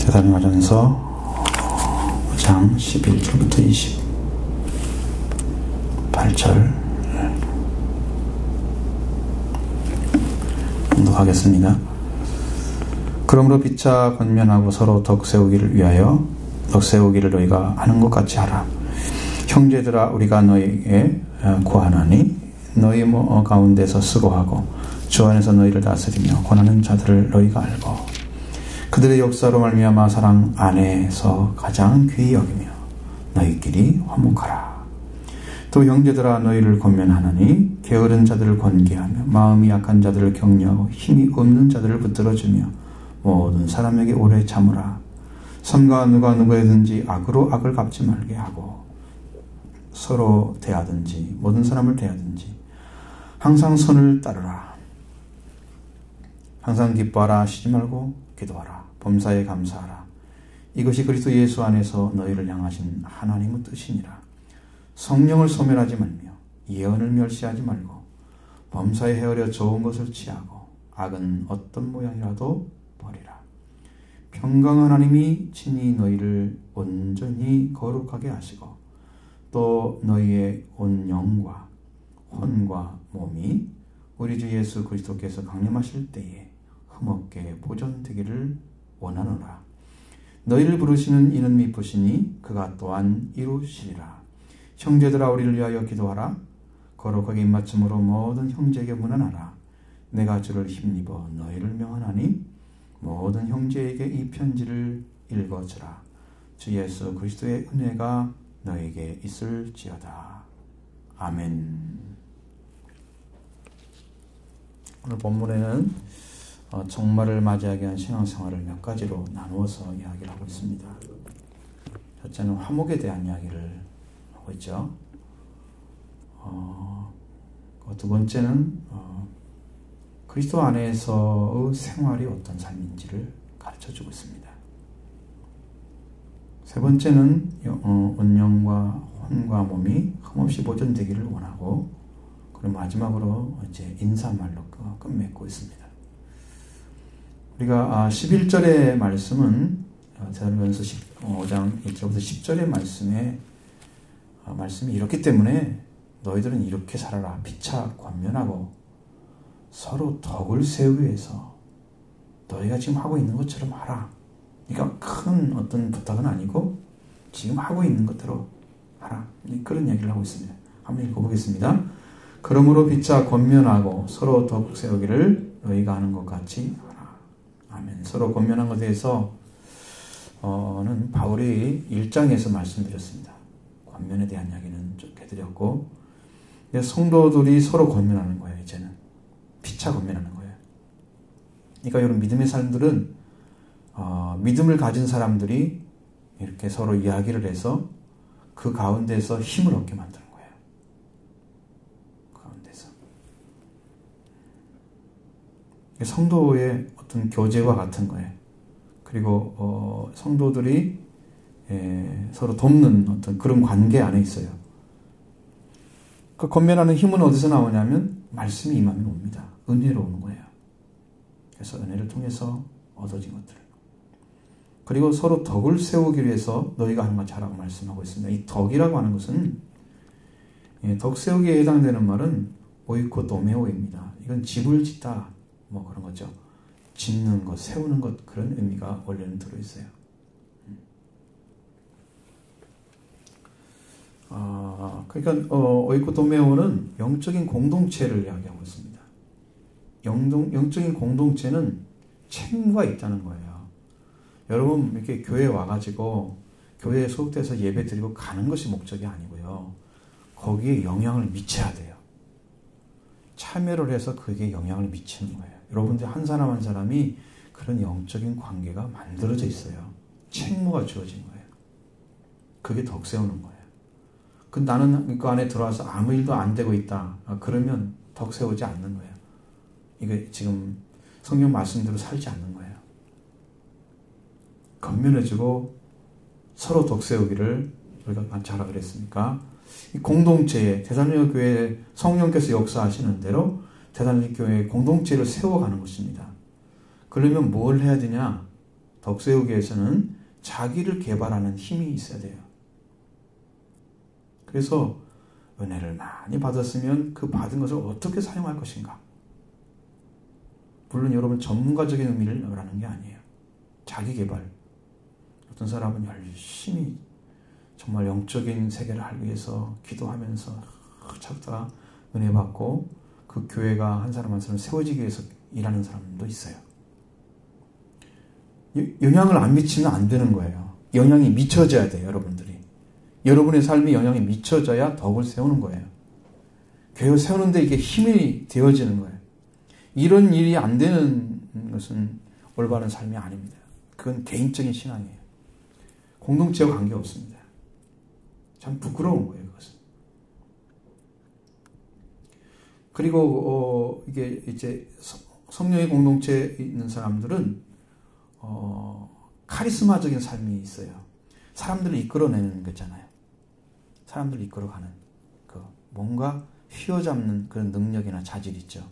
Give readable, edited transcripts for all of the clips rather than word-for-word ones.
데살로니가전서 5장 11절부터 28절 공독하겠습니다. 그러므로 피차 권면하고 서로 덕세우기를 위하여 덕세우기를 너희가 하는 것 같이 하라. 형제들아, 우리가 너희에게 구하나니 너희 가운데서 수고하고 주 안에서 너희를 다스리며 권하는 자들을 너희가 알고 그들의 역사로 말미암아 사랑 안에서 가장 귀히 여기며 너희끼리 화목하라. 또 형제들아, 너희를 권면하나니 게으른 자들을 권계하며 마음이 약한 자들을 격려하고 힘이 없는 자들을 붙들어주며 모든 사람에게 오래 참으라. 선과 누가 누구에든지 악으로 악을 갚지 말게 하고 서로 대하든지 모든 사람을 대하든지 항상 선을 따르라. 항상 기뻐하라. 쉬지 말고 기도하라. 범사에 감사하라. 이것이 그리스도 예수 안에서 너희를 향하신 하나님의 뜻이니라. 성령을 소멸하지 말며 예언을 멸시하지 말고 범사에 헤아려 좋은 것을 취하고 악은 어떤 모양이라도 버리라. 평강 하나님이 친히 너희를 온전히 거룩하게 하시고 또 너희의 온 영과 혼과 몸이 우리 주 예수 그리스도께서 강림하실 때에 흠없게 보존되기를 원하노라. 너희를 부르시는 이는 미쁘시니 그가 또한 이루시리라. 형제들아, 우리를 위하여 기도하라. 거룩하게 입맞춤으로 모든 형제에게 문안하라. 내가 주를 힘입어 너희를 명하나니 모든 형제에게 이 편지를 읽어주라. 주 예수 그리스도의 은혜가 너에게 있을지어다. 아멘. 오늘 본문에는 종말을 맞이하게 한 신앙생활을 몇 가지로 나누어서 이야기를 하고 있습니다. 첫째는 화목에 대한 이야기를 하고 있죠. 두 번째는 그리스도 안에서의 생활이 어떤 삶인지를 가르쳐주고 있습니다. 세 번째는 온영과 혼과 몸이 흠없이 보존되기를 원하고, 그리고 마지막으로 이제 인사말로 끝맺고 있습니다. 우리가 11절의 말씀은 데살로니가전서 5장 1절부터 10절의 말씀이 이렇기 때문에 너희들은 이렇게 살아라. 피차 권면하고 서로 덕을 세우기 위해서 너희가 지금 하고 있는 것처럼 하라. 그러니까 큰 어떤 부탁은 아니고 지금 하고 있는 것대로 하라. 그런 얘기를 하고 있습니다. 한번 읽어보겠습니다. 그러므로 피차 권면하고 서로 덕 세우기를 너희가 하는 것 같이 하라. 아멘. 서로 권면한 것에 대해서 는 바울이 1장에서 말씀드렸습니다. 권면에 대한 이야기는 쭉 해드렸고, 성도들이 서로 권면하는 거예요. 이제는 피차 권면하는 거예요. 그러니까 여러분, 믿음의 사람들은 믿음을 가진 사람들이 이렇게 서로 이야기를 해서 그 가운데서 힘을 얻게 만드는 거예요. 그 가운데서 성도의 어떤 교제와 같은 거예요. 그리고 성도들이 서로 돕는 어떤 그런 관계 안에 있어요. 그 권면하는 힘은 어디서 나오냐면 말씀이 임하면 옵니다. 은혜로 오는 거예요. 그래서 은혜를 통해서 얻어진 것들. 그리고 서로 덕을 세우기 위해서 너희가 하는 것 잘하고 말씀하고 있습니다. 이 덕이라고 하는 것은, 덕 세우기에 해당되는 말은 오이코도메오입니다. 이건 집을 짓다, 뭐 그런 거죠. 짓는 것, 세우는 것, 그런 의미가 원래는 들어있어요. 그러니까 오이코도메오는 영적인 공동체를 이야기하고 있습니다. 영적인 공동체는 책무가 있다는 거예요. 여러분, 이렇게 교회에 와가지고 교회에 소속돼서 예배 드리고 가는 것이 목적이 아니고요. 거기에 영향을 미쳐야 돼요. 참여를 해서 그게 영향을 미치는 거예요. 여러분들 한 사람 한 사람이 그런 영적인 관계가 만들어져 있어요. 책무가 주어진 거예요. 그게 덕 세우는 거예요. 나는 그 안에 들어와서 아무 일도 안 되고 있다. 그러면 덕 세우지 않는 거예요. 이게 지금 성경 말씀대로 살지 않는 거예요. 건면해주고 서로 덕 세우기를 우리가 같이 하라 그랬으니까, 이 공동체에 데살로니가 교회에 성령께서 역사하시는 대로 데살로니가 교회의 공동체를 세워가는 것입니다. 그러면 뭘 해야 되냐? 덕 세우기 위해서는 자기를 개발하는 힘이 있어야 돼요. 그래서 은혜를 많이 받았으면 그 받은 것을 어떻게 사용할 것인가. 물론 여러분 전문가적인 의미를 말하는 게 아니에요. 자기 개발. 어떤 사람은 열심히 정말 영적인 세계를 알기 위해서 기도하면서 찾다가 은혜 받고 그 교회가 한 사람 한 사람 세워지기 위해서 일하는 사람도 있어요. 영향을 안 미치면 안 되는 거예요. 영향이 미쳐져야 돼요, 여러분들이. 여러분의 삶이 영향이 미쳐져야 덕을 세우는 거예요. 교회를 세우는데 이게 힘이 되어지는 거예요. 이런 일이 안 되는 것은 올바른 삶이 아닙니다. 그건 개인적인 신앙이에요. 공동체와 관계없습니다. 참 부끄러운 거예요, 그것은. 그리고 이게 이제 성령의 공동체에 있는 사람들은 카리스마적인 삶이 있어요. 사람들을 이끌어내는 거잖아요. 사람들을 이끌어가는 그 뭔가 휘어잡는 그런 능력이나 자질이 있죠.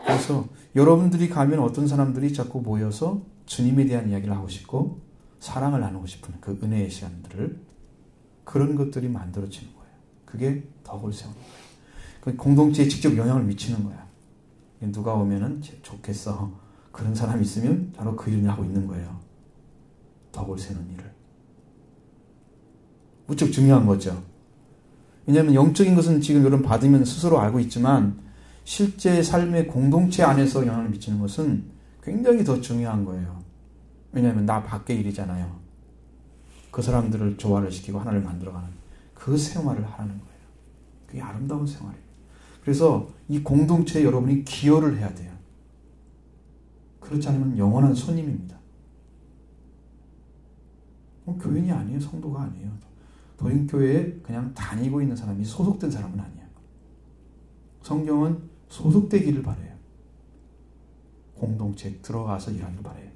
그래서 여러분들이 가면 어떤 사람들이 자꾸 모여서 주님에 대한 이야기를 하고 싶고 사랑을 나누고 싶은 그 은혜의 시간들을 그런 것들이 만들어지는 거예요. 그게 덕을 세우는 거예요. 그 공동체에 직접 영향을 미치는 거야. 누가 오면은 좋겠어. 그런 사람이 있으면 바로 그 일을 하고 있는 거예요. 덕을 세우는 일을. 무척 중요한 거죠. 왜냐하면 영적인 것은 지금 여러분 받으면 스스로 알고 있지만 실제 삶의 공동체 안에서 영향을 미치는 것은 굉장히 더 중요한 거예요. 왜냐하면 나 밖의 일이잖아요. 그 사람들을 조화를 시키고 하나를 만들어가는 그 생활을 하라는 거예요. 그게 아름다운 생활이에요. 그래서 이 공동체에 여러분이 기여를 해야 돼요. 그렇지 않으면 영원한 손님입니다. 교인이 아니에요. 성도가 아니에요. 도인교회에 그냥 다니고 있는 사람이 소속된 사람은 아니에요. 성경은 소속되기를 바라요. 공동체에 들어가서 일하기를 바라요.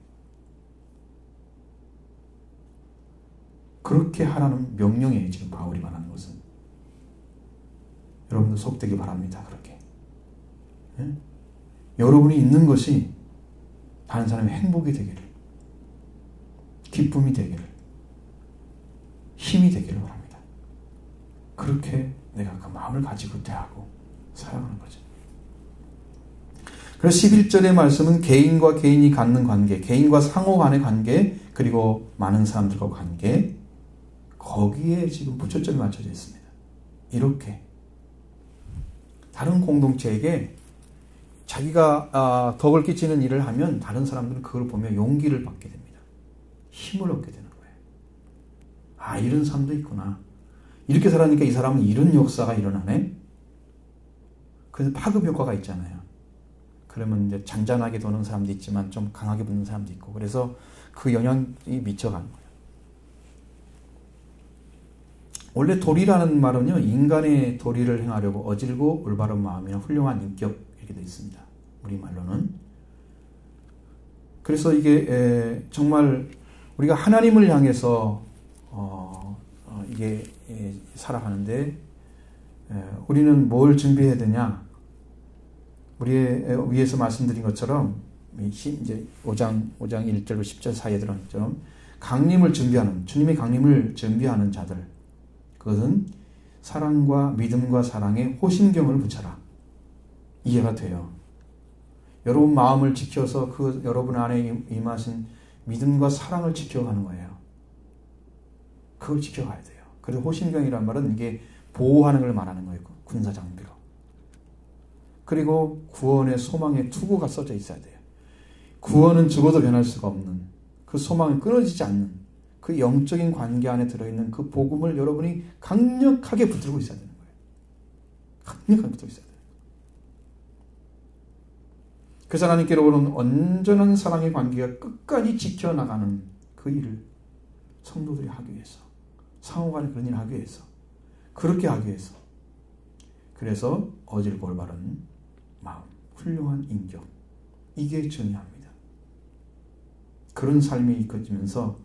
그렇게 하라는 명령이에요. 지금 바울이 말하는 것은. 여러분도 속되기 바랍니다. 그렇게. 예? 여러분이 있는 것이 다른 사람의 행복이 되기를, 기쁨이 되기를, 힘이 되기를 바랍니다. 그렇게 내가 그 마음을 가지고 대하고 사랑하는 거죠. 그래서 11절의 말씀은 개인과 개인이 갖는 관계, 개인과 상호 간의 관계, 그리고 많은 사람들과 관계, 거기에 지금 초점이 맞춰져 있습니다. 이렇게 다른 공동체에게 자기가 덕을 끼치는 일을 하면 다른 사람들은 그걸 보며 용기를 받게 됩니다. 힘을 얻게 되는 거예요. 아, 이런 사람도 있구나. 이렇게 살아니까 이 사람은 이런 역사가 일어나네. 그래서 파급 효과가 있잖아요. 그러면 이제 잔잔하게 도는 사람도 있지만 좀 강하게 붙는 사람도 있고, 그래서 그 영향이 미쳐가는 거예요. 원래 도리라는 말은요, 인간의 도리를 행하려고 어질고 올바른 마음이나 훌륭한 인격, 이렇게 되어 있습니다. 우리말로는. 그래서 이게 정말 우리가 하나님을 향해서 이게 살아가는데 우리는 뭘 준비해야 되냐? 우리의 위에서 말씀드린 것처럼 이제 5장 1절로 10절 사이에 들어간 것처럼 강림을 준비하는, 주님의 강림을 준비하는 자들, 그것은 사랑과 믿음과 사랑에 호심경을 붙여라. 이해가 돼요. 여러분 마음을 지켜서 그 여러분 안에 임하신 믿음과 사랑을 지켜가는 거예요. 그걸 지켜가야 돼요. 그래서 호심경이란 말은 이게 보호하는 걸 말하는 거예요. 군사 장비로. 그리고 구원의 소망의 투구가 써져 있어야 돼요. 구원은 죽어도 변할 수가 없는, 그 소망은 끊어지지 않는 그 영적인 관계 안에 들어있는 그 복음을 여러분이 강력하게 붙들고 있어야 되는 거예요. 강력하게 붙들고 있어야 돼요. 그래서 하나님께로는 온전한 사랑의 관계가 끝까지 지켜나가는 그 일을 성도들이 하기 위해서, 상호간에 그런 일을 하기 위해서, 그렇게 하기 위해서, 그래서 어질고 올바른 마음, 훌륭한 인격, 이게 중요합니다. 그런 삶이 이끌어지면서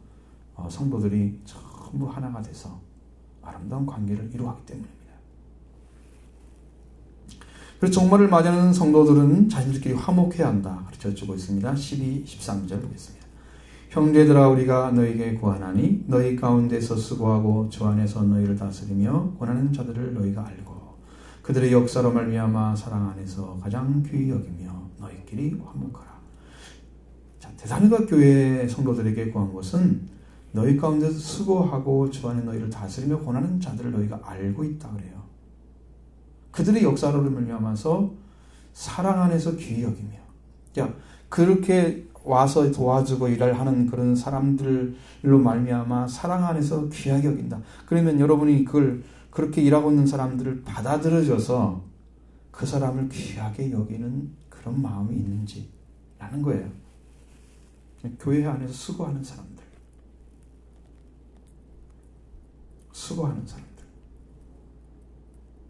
성도들이 전부 하나가 돼서 아름다운 관계를 이루어가기 때문입니다. 그래서 종말을 맞이하는 성도들은 자신들끼리 화목해야 한다 가르쳐주고 있습니다. 12, 13절 보겠습니다. 형제들아 우리가 너희에게 구하나니 너희 가운데서 수고하고 주 안에서 너희를 다스리며 권하는 자들을 너희가 알고 그들의 역사로 말미암아 사랑 안에서 가장 귀히 여기며 너희끼리 화목하라. 자, 데살로니가 교회 성도들에게 구한 것은 너희 가운데서 수고하고 주 안에 너희를 다스리며 권하는 자들을 너희가 알고 있다 그래요. 그들의 역사로 말미암아서 사랑 안에서 귀히 여기며, 자, 그렇게 와서 도와주고 일을 하는 그런 사람들로 말미암아 사랑 안에서 귀하게 여긴다. 그러면 여러분이 그걸 그렇게 일하고 있는 사람들을 받아들여줘서 그 사람을 귀하게 여기는 그런 마음이 있는지라는 거예요. 교회 안에서 수고하는 사람들, 수고하는 사람들,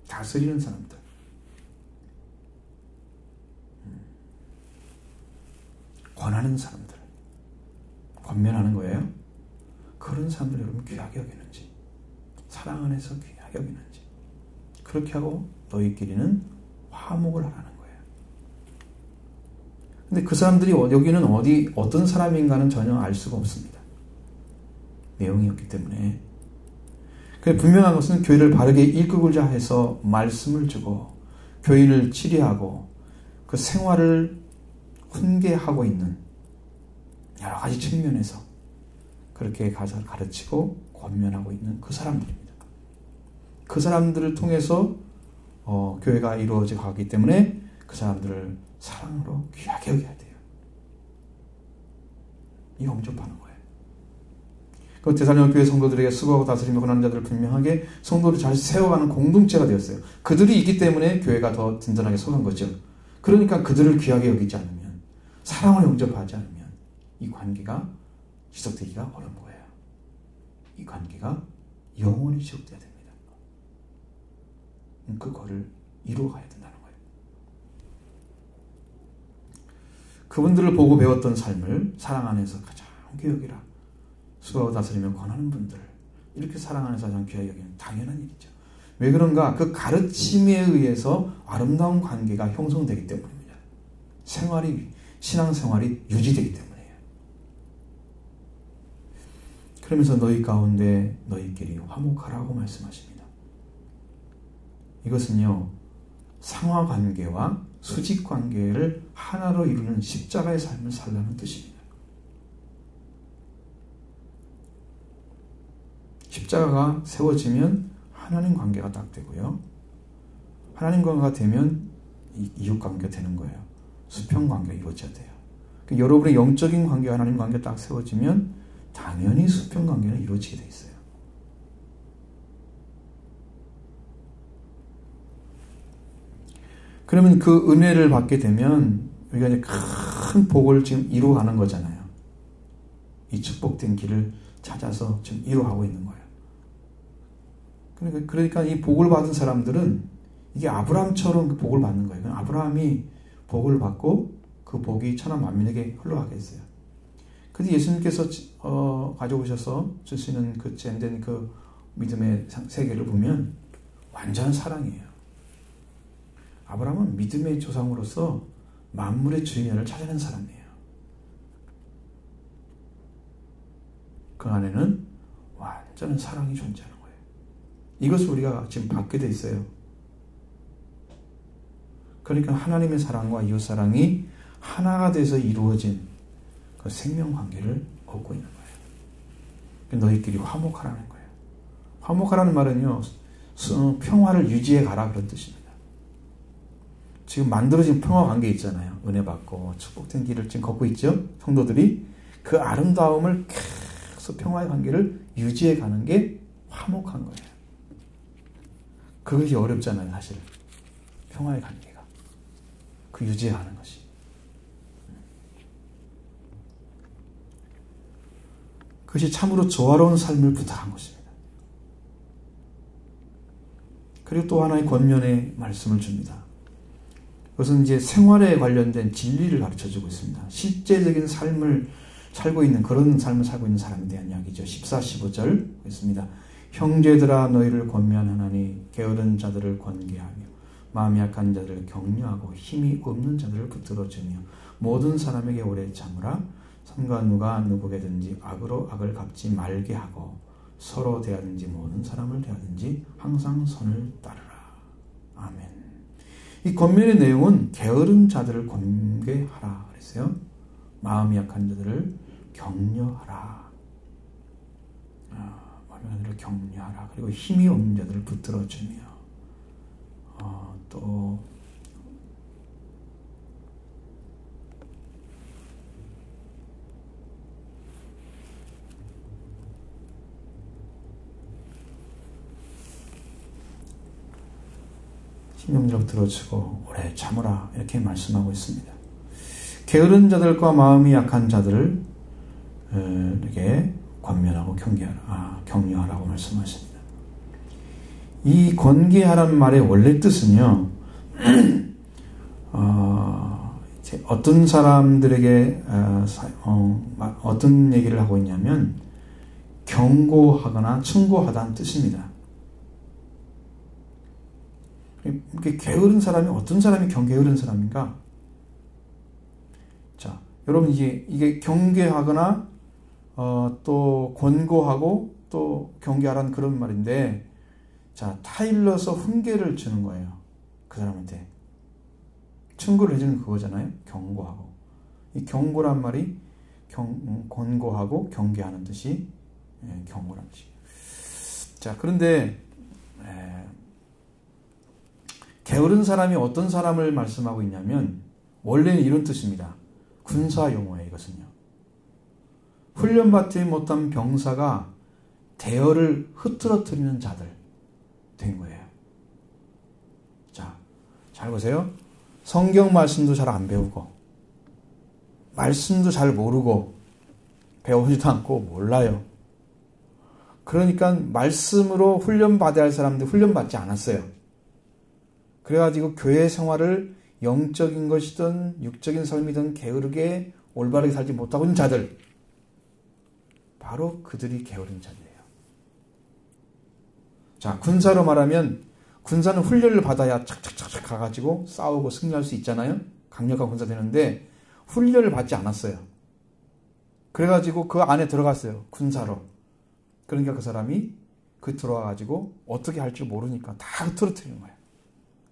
다스리는 사람들, 권하는 사람들, 권면하는 거예요. 그런 사람들 여러분 귀하게 여기는지, 사랑 안에서 귀하게 여기는지, 그렇게 하고 너희끼리는 화목을 하라는 거예요. 근데 그 사람들이 여기는 어떤 사람인가는 전혀 알 수가 없습니다. 내용이 없기 때문에. 분명한 것은 교회를 바르게 이끌고자 해서 말씀을 주고 교인을 치료하고 그 생활을 훈계하고 있는 여러 가지 측면에서 그렇게 가서 가르치고 권면하고 있는 그 사람들입니다. 그 사람들을 통해서 교회가 이루어져 가기 때문에 그 사람들을 사랑으로 귀하게 여겨야 돼요. 이 영접하는 거예요. 그 데살로니가 교회 성도들에게 수고하고 다스리며 권하는 자들을 분명하게 성도를 잘 세워가는 공동체가 되었어요. 그들이 있기 때문에 교회가 더 든든하게 서간 거죠. 그러니까 그들을 귀하게 여기지 않으면, 사랑을 영접하지 않으면 이 관계가 지속되기가 어려운 거예요. 이 관계가 영원히 지속돼야 됩니다. 그거를 이루어가야 된다는 거예요. 그분들을 보고 배웠던 삶을 사랑 안에서 가장 귀하게 여기라. 수고하고 다스리며 권하는 분들, 이렇게 사랑 안에서 가장 귀하게 여기는 당연한 일이죠. 왜 그런가? 그 가르침에 의해서 아름다운 관계가 형성되기 때문입니다. 신앙생활이 유지되기 때문이에요. 그러면서 너희 가운데 너희끼리 화목하라고 말씀하십니다. 이것은요, 상하관계와 수직관계를 하나로 이루는 십자가의 삶을 살라는 뜻입니다. 십자가가 세워지면 하나님 관계가 딱 되고요. 하나님 관계가 되면 이웃 관계가 되는 거예요. 수평 관계가 이루어져야 돼요. 그러니까 여러분의 영적인 관계와 하나님 관계가 딱 세워지면 당연히 수평 관계는 이루어지게 돼 있어요. 그러면 그 은혜를 받게 되면 우리가 이제 큰 복을 지금 이루어가는 거잖아요. 이 축복된 길을 찾아서 지금 이루어가고 있는 거예요. 그러니까 이 복을 받은 사람들은 이게 아브라함처럼 그 복을 받는 거예요. 아브라함이 복을 받고 그 복이 천하 만민에게 흘러가게 했어요. 근데 예수님께서 가져오셔서 주시는 그 젠된 그 믿음의 세계를 보면 완전 사랑이에요. 아브라함은 믿음의 조상으로서 만물의 주인을 찾아낸 사람이에요. 그 안에는 완전한 사랑이 존재하는 거예요. 이것을 우리가 지금 받게 돼 있어요. 그러니까 하나님의 사랑과 이웃 사랑이 하나가 돼서 이루어진 그 생명 관계를 얻고 있는 거예요. 너희끼리 화목하라는 거예요. 화목하라는 말은요, 평화를 유지해 가라 그런 뜻입니다. 지금 만들어진 평화 관계 있잖아요. 은혜 받고 축복된 길을 지금 걷고 있죠. 성도들이 그 아름다움을 계속 평화의 관계를 유지해 가는 게 화목한 거예요. 그것이 어렵잖아요, 사실. 평화의 관계가. 그 유지하는 것이. 그것이 참으로 조화로운 삶을 부탁한 것입니다. 그리고 또 하나의 권면의 말씀을 줍니다. 그것은 이제 생활에 관련된 진리를 가르쳐주고 있습니다. 실제적인 삶을 살고 있는, 그런 삶을 살고 있는 사람에 대한 이야기죠. 14, 15절 있습니다. 형제들아 너희를 권면하나니 게으른 자들을 권계하며 마음이 약한 자들을 격려하고 힘이 없는 자들을 붙들어주며 모든 사람에게 오래 참으라. 삼가 누가 누구에게든지 악으로 악을 갚지 말게 하고 서로 대하든지 모든 사람을 대하든지 항상 선을 따르라. 아멘. 이 권면의 내용은 게으른 자들을 권계하라 그랬어요. 마음이 약한 자들을 격려하라. 마음이 약한 자들을 격려하라. 그리고 힘이 없는 자들을 붙들어주며 또 힘없는 들어주고 오래 참으라 이렇게 말씀하고 있습니다. 게으른 자들과 마음이 약한 자들을 이렇게 권면하고 격려하라고 말씀하십니다. 이 권계하라는 말의 원래 뜻은요, 어떤 사람들에게 어떤 얘기를 하고 있냐면 경고하거나 충고하다는 뜻입니다. 게으른 사람이 어떤 사람이 게으른 사람인가? 자, 여러분 이게 경계하거나 또 권고하고 또 경계하라는 그런 말인데, 자, 타일러서 훈계를 주는 거예요. 그 사람한테 충고를 해주는 그거잖아요. 경고하고. 이 경고란 말이 권고하고 경계하는 뜻이 경고라는 뜻이에요. 자, 그런데 게으른 사람이 어떤 사람을 말씀하고 있냐면 원래는 이런 뜻입니다. 군사 용어예요. 이것은요. 훈련받지 못한 병사가 대열을 흐트러뜨리는 자들 된 거예요. 자, 잘 보세요. 성경 말씀도 잘 안 배우고 말씀도 잘 모르고 배우지도 않고 몰라요. 그러니까 말씀으로 훈련받아야 할 사람들 훈련받지 않았어요. 그래가지고 교회 생활을 영적인 것이든 육적인 삶이든 게으르게 올바르게 살지 못하고 있는 자들, 바로 그들이 게으른 자들이에요. 자, 군사로 말하면 군사는 훈련을 받아야 착착착착 가가지고 싸우고 승리할 수 있잖아요. 강력한 군사 되는데 훈련을 받지 않았어요. 그래가지고 그 안에 들어갔어요. 군사로. 그러니까 그 사람이 들어와가지고 어떻게 할 줄 모르니까 다 흐트러뜨리는 거예요.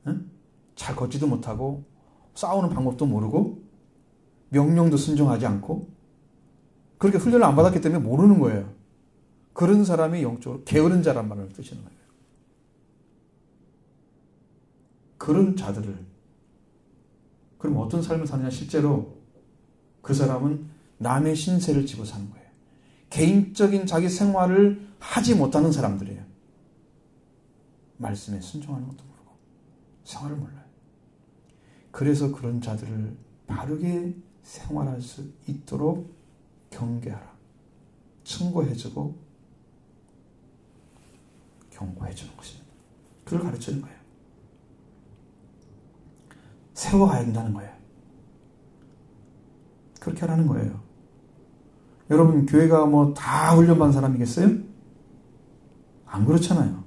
응? 잘 걷지도 못하고 싸우는 방법도 모르고 명령도 순종하지 않고 그렇게 훈련을 안 받았기 때문에 모르는 거예요. 그런 사람이 영적으로 게으른 자란 말을 뜻하는 거예요. 그런 자들을, 그럼 어떤 삶을 사느냐? 실제로 그 사람은 남의 신세를 지고 사는 거예요. 개인적인 자기 생활을 하지 못하는 사람들이에요. 말씀에 순종하는 것도 모르고 생활을 몰라요. 그래서 그런 자들을 바르게 생활할 수 있도록 경계하라. 충고해주고 경고해주는 것입니다. 그걸 가르치는 거예요. 세워가야 된다는 거예요. 그렇게 하라는 거예요. 여러분, 교회가 뭐 다 훈련받은 사람이겠어요? 안 그렇잖아요.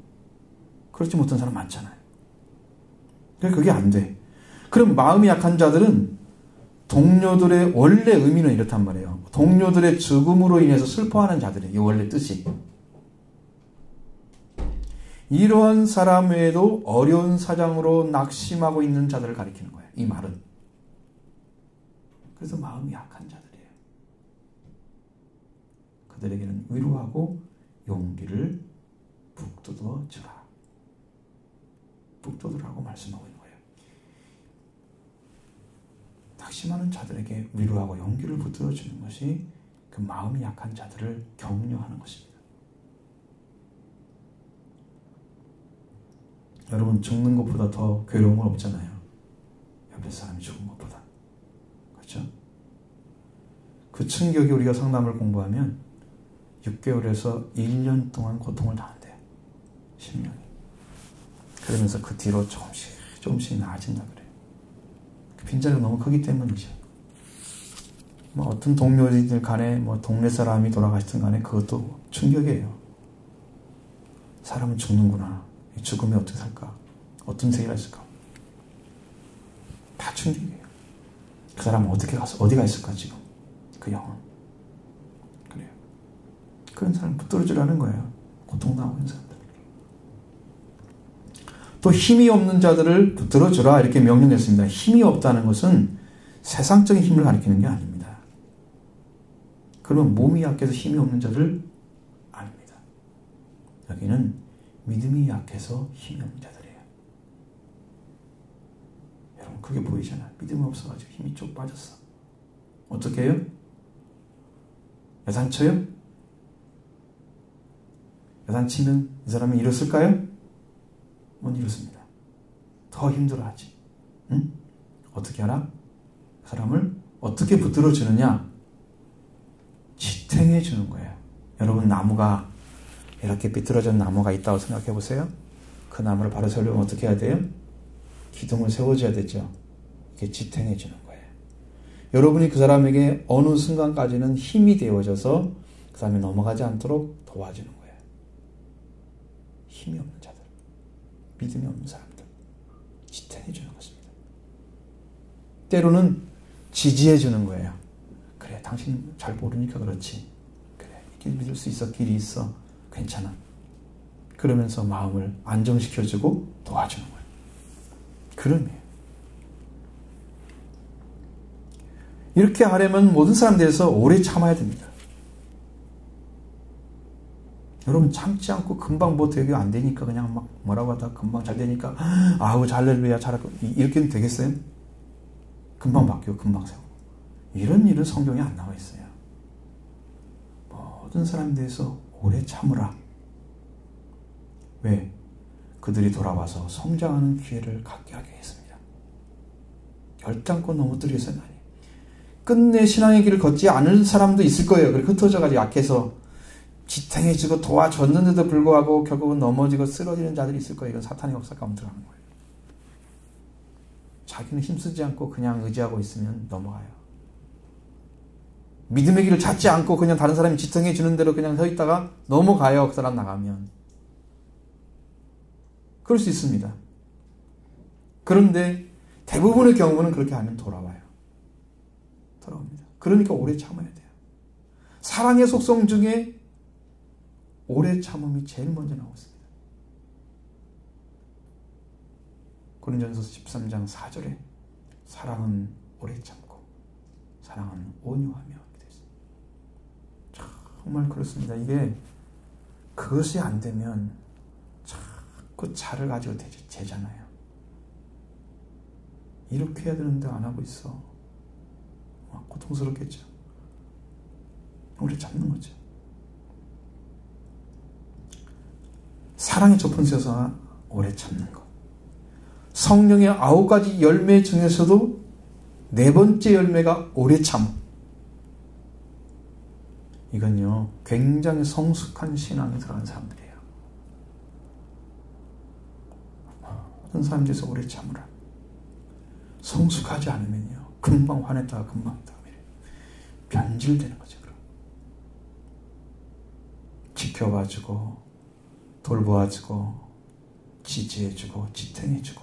그렇지 못한 사람 많잖아요. 그러니까 그게 안 돼. 그럼 마음이 약한 자들은 동료들의 원래 의미는 이렇단 말이에요. 동료들의 죽음으로 인해서 슬퍼하는 자들이에요. 이 원래 뜻이. 이러한 사람 외에도 어려운 사정으로 낙심하고 있는 자들을 가리키는 거예요. 이 말은. 그래서 마음이 약한 자들이에요. 그들에게는 위로하고 용기를 북돋워 주라. 북돋으라고 말씀하고 있는 거예요. 낙심하는 자들에게 위로하고 용기를 북돋워 주는 것이 그 마음이 약한 자들을 격려하는 것입니다. 여러분, 죽는 것보다 더 괴로운 건 없잖아요. 옆에 사람이 죽은 것보다. 그렇죠? 그 충격이 우리가 상담을 공부하면 6개월에서 1년 동안 고통을 당한대요. 심령이. 그러면서 그 뒤로 조금씩 나아진다 그래요. 그 빈자리가 너무 크기 때문이죠. 뭐 어떤 동료들 간에 뭐 동네 사람이 돌아가시든 간에 그것도 충격이에요. 사람은 죽는구나. 죽으면 어떻게 살까? 어떤 세계가 있을까? 다 충격이에요. 그 사람은 어디가 있을까 지금? 그 영혼. 그런 사람 붙들어주라는 거예요. 고통당하고 있는 사람들. 또 힘이 없는 자들을 붙들어주라 이렇게 명령했습니다. 힘이 없다는 것은 세상적인 힘을 가리키는 게 아닙니다. 그러면 몸이 약해서 힘이 없는 자들 아닙니다. 여기는 믿음이 약해서 힘이 없는 자들이에요. 여러분 그게 보이잖아요. 믿음이 없어가지고 힘이 쭉 빠졌어. 어떻게 해요? 야단쳐요? 야단치면 이 사람이 일었을까요? 못 이뤘습니다. 더 힘들어하지. 응? 어떻게 하라? 그 사람을 어떻게 붙들어주느냐? 지탱해 주는 거예요. 여러분 나무가 이렇게 비틀어진 나무가 있다고 생각해 보세요. 그 나무를 바로 세우려면 어떻게 해야 돼요? 기둥을 세워줘야 되죠. 이게 지탱해 주는 거예요. 여러분이 그 사람에게 어느 순간까지는 힘이 되어져서 그 사람이 넘어가지 않도록 도와주는 거예요. 힘이 없는 자들, 믿음이 없는 사람들 지탱해 주는 것입니다. 때로는 지지해 주는 거예요. 그래, 당신이 잘 모르니까 그렇지. 그래, 이렇게 믿을 수 있어. 길이 있어. 괜찮아. 그러면서 마음을 안정시켜주고 도와주는 거예요. 그럼이에요. 이렇게 하려면 모든 사람들에서 오래 참아야 됩니다. 여러분 참지 않고 금방 뭐 되게 안 되니까 그냥 막 뭐라고 하다가 금방 잘 되니까 아우 할렐루야 잘하고 이렇게는 되겠어요? 금방 바뀌고 금방 세우고 이런 일은 성경에 안 나와 있어요. 모든 사람에 대해서 오래 참으라. 왜? 그들이 돌아와서 성장하는 기회를 갖게 하기 위해서입니다. 결단코 넘어뜨리기 위해서는 아니에요. 끝내 신앙의 길을 걷지 않을 사람도 있을 거예요. 그리고 흩어져가지고 약해서 지탱해주고 도와줬는데도 불구하고 결국은 넘어지고 쓰러지는 자들이 있을 거예요. 이건 사탄의 역사 가운데 들어가는 거예요. 자기는 힘쓰지 않고 그냥 의지하고 있으면 넘어가요. 믿음의 길을 찾지 않고 그냥 다른 사람이 지탱해 주는 대로 그냥 서 있다가 넘어가요. 그 사람 나가면. 그럴 수 있습니다. 그런데 대부분의 경우는 그렇게 하면 돌아와요. 돌아옵니다. 그러니까 오래 참아야 돼요. 사랑의 속성 중에 오래 참음이 제일 먼저 나오고 있습니다. 고린도전서 13장 4절에 사랑은 오래 참고 사랑은 온유하며 이렇게 되어 있습니다. 정말 그렇습니다. 이게 그것이 안 되면 자꾸 자를 가지고 재잖아요. 이렇게 해야 되는데 안 하고 있어. 고통스럽겠죠. 오래 참는 거죠. 사랑의 첫 번째가 오래 참는 것. 성령의 9가지 열매 중에서도 4번째 열매가 오래 참음. 이건요, 굉장히 성숙한 신앙에 들어간 사람들이에요. 어떤 사람들에서 오래 참으라. 성숙하지 않으면요, 금방 화냈다가 금방 했다가 변질되는 거죠. 그럼. 지켜봐주고, 돌보아주고, 지지해주고, 지탱해주고,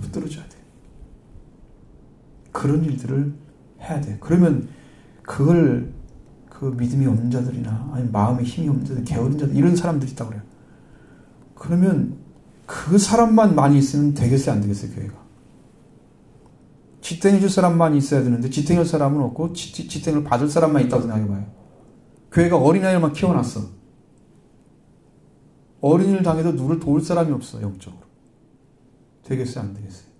붙들어줘야 돼. 그런 일들을 해야 돼. 그러면 그걸 그 믿음이 없는 자들이나 아니면 마음에 힘이 없는 자들, 게으른 자들 이런 사람들이 있다고 그래요. 그러면 그 사람만 많이 있으면 되겠어요, 안 되겠어요, 교회가? 지탱해줄 사람만 있어야 되는데 지탱할 사람은 없고 지탱을 받을 사람만 있다고 생각해봐요. 교회가 어린아이만 키워놨어. 어린이를 당해도 누굴 도울 사람이 없어, 영적으로. 되겠어요, 안 되겠어요?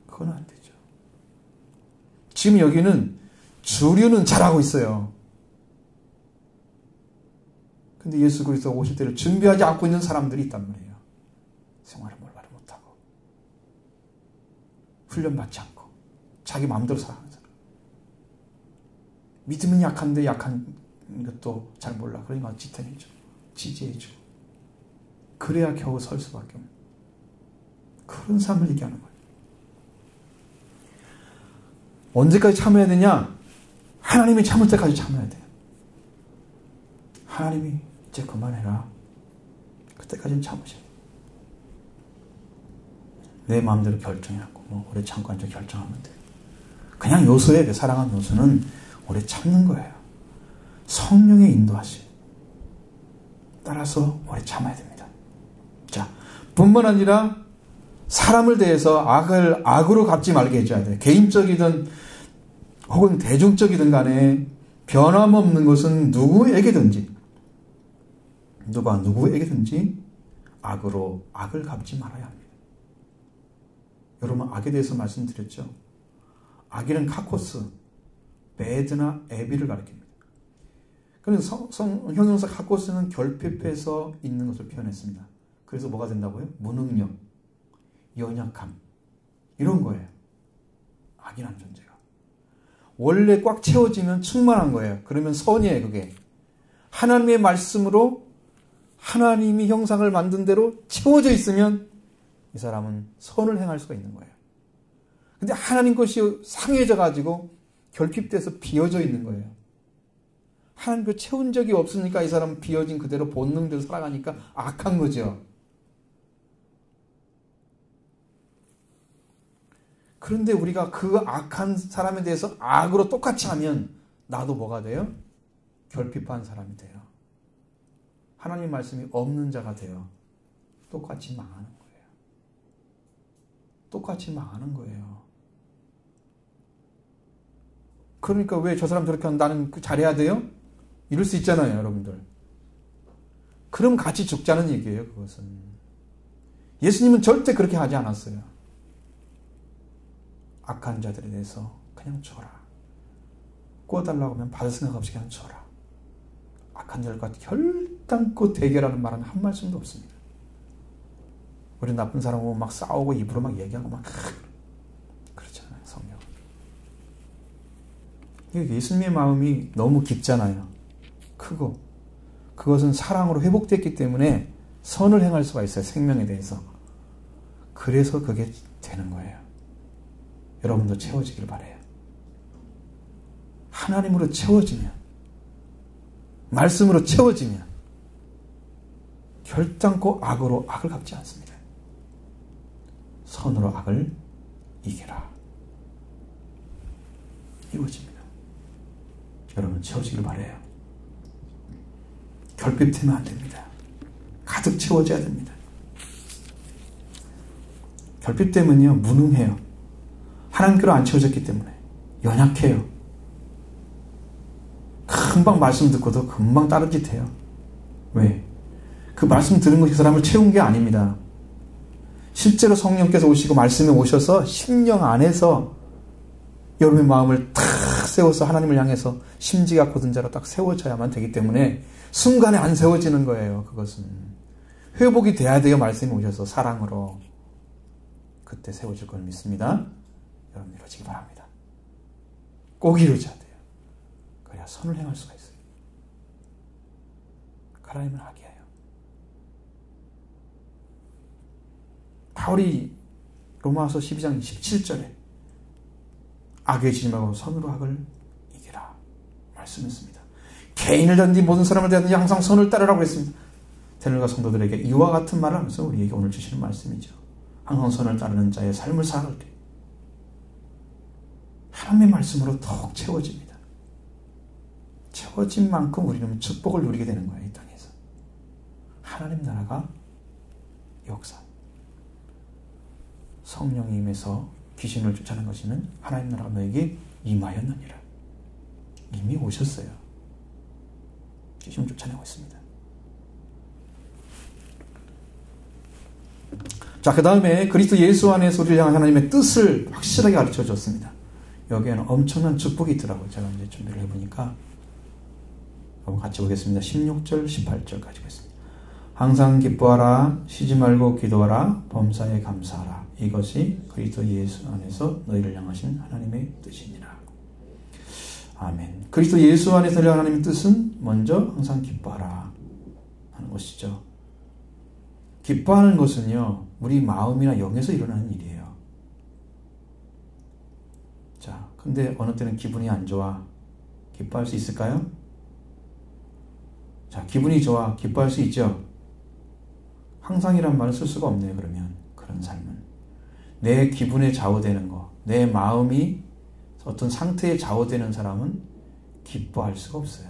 그건 안 되죠. 지금 여기는 주류는 잘하고 있어요. 근데 예수 그리스도가 오실 때를 준비하지 않고 있는 사람들이 있단 말이에요. 생활을 몰라를 못하고 훈련받지 않고 자기 마음대로 살아가는 사람. 믿음은 약한데 약한 것도 잘 몰라. 그러니까 지탱해줘. 지지해줘. 그래야 겨우 설 수밖에 없는 그런 삶을 얘기하는 거예요. 언제까지 참아야 되냐? 하나님이 참을 때까지 참아야 돼요. 하나님이 이제 그만해라. 그때까지는 참으셔야 돼요. 내 마음대로 결정해갖고 뭐 오래 참고 앉아 결정하면 돼요. 그냥 요소예요. 사랑하는 요소는 오래 참는 거예요. 성령의 인도하심 따라서 오래 참아야 됩니다. 자, 뿐만 아니라 사람을 대해서 악을 악으로 갚지 말게 해줘야 돼요. 개인적이든 혹은 대중적이든 간에 변함없는 것은 누구에게든지 악으로 악을 갚지 말아야 합니다. 여러분, 악에 대해서 말씀드렸죠. 악이란 카코스, 배드나 애비를 가리킵니다. 그래서 형용사 카코스는 결핍해서 있는 것을 표현했습니다. 그래서 뭐가 된다고요? 무능력, 연약함, 이런 거예요. 악이라는 존재가. 원래 꽉 채워지면 충만한 거예요. 그러면 선이에요, 그게. 하나님의 말씀으로 하나님이 형상을 만든 대로 채워져 있으면 이 사람은 선을 행할 수가 있는 거예요. 근데 하나님 것이 상해져 가지고 결핍돼서 비어져 있는 거예요. 하나님 그 채운 적이 없으니까 이 사람은 비어진 그대로 본능대로 살아가니까 악한 거죠. 그런데 우리가 그 악한 사람에 대해서 악으로 똑같이 하면 나도 뭐가 돼요? 결핍한 사람이 돼요. 하나님 말씀이 없는 자가 돼요. 똑같이 망하는 거예요. 똑같이 망하는 거예요. 그러니까 왜 저 사람 저렇게 하면 나는 잘해야 돼요? 이럴 수 있잖아요, 여러분들. 그럼 같이 죽자는 얘기예요, 그것은. 예수님은 절대 그렇게 하지 않았어요. 악한 자들에 대해서 그냥 줘라. 구워달라고 하면 받을 생각 없이 그냥 줘라. 악한 자들과 결단코 대결하는 말은 한 말씀도 없습니다. 우리 나쁜 사람 보면 막 싸우고 입으로 막 얘기하고 막 그렇잖아요, 성령. 예수님의 마음이 너무 깊잖아요. 크고 그것은 사랑으로 회복됐기 때문에 선을 행할 수가 있어요, 생명에 대해서. 그래서 그게 되는 거예요. 여러분도 채워지길 바라요. 하나님으로 채워지면, 말씀으로 채워지면 결단코 악으로 악을 갚지 않습니다. 선으로 악을 이겨라. 이루어집니다. 여러분 채워지길 바라요. 결핍되면 안 됩니다. 가득 채워져야 됩니다. 결핍되면요, 무능해요. 하나님께로 안 채워졌기 때문에 연약해요. 금방 말씀 듣고도 금방 다른 짓 해요. 왜? 그 말씀 들은 것이 그 사람을 채운 게 아닙니다. 실제로 성령께서 오시고 말씀에 오셔서 심령 안에서 여러분의 마음을 탁 세워서 하나님을 향해서 심지가 곧은 자로 딱 세워져야만 되기 때문에 순간에 안 세워지는 거예요. 그것은 회복이 돼야 돼요. 말씀이 오셔서 사랑으로. 그때 세워질 걸 믿습니다. 여러분 이루어지기 바랍니다. 꼭 이루어져야 돼요. 그래야 선을 행할 수가 있어요. 하나님은 하게 해요. 바울이 로마서 12장 17절에 악에 지지 말고 선으로 악을 이기라 말씀했습니다. 개인을 든지 모든 사람을 대하든지 항상 선을 따르라고 했습니다. 대늘과 성도들에게 이와 같은 말을 하면서 우리에게 오늘 주시는 말씀이죠. 항상 선을 따르는 자의 삶을 살아갈 때 하나님의 말씀으로 더욱 채워집니다. 채워진 만큼 우리는 축복을 누리게 되는 거예요. 이 땅에서. 하나님 나라가 역사. 성령이 임해서 귀신을 쫓아내는 것이는 하나님 나라가 너에게 임하였느니라. 이미 오셨어요. 귀신을 쫓아내고 있습니다. 자, 그 다음에 그리스도 예수 안에서 우리를 향한 하나님의 뜻을 확실하게 가르쳐 줬습니다. 여기에는 엄청난 축복이 있더라고요. 제가 이제 준비를 해보니까 한번 같이 보겠습니다. 16절, 18절까지 보겠습니다. 항상 기뻐하라, 쉬지 말고 기도하라, 범사에 감사하라. 이것이 그리스도 예수 안에서 너희를 향하신 하나님의 뜻이니라. 아멘. 그리스도 예수 안에서 너희를 향한 하나님의 뜻은 먼저 항상 기뻐하라 하는 것이죠. 기뻐하는 것은요, 우리 마음이나 영에서 일어나는 일이에요. 자, 근데 어느 때는 기분이 안 좋아. 기뻐할 수 있을까요? 자, 기분이 좋아. 기뻐할 수 있죠? 항상이란 말을 쓸 수가 없네요, 그러면. 그런 삶은. 내 기분에 좌우되는 거, 내 마음이 어떤 상태에 좌우되는 사람은 기뻐할 수가 없어요.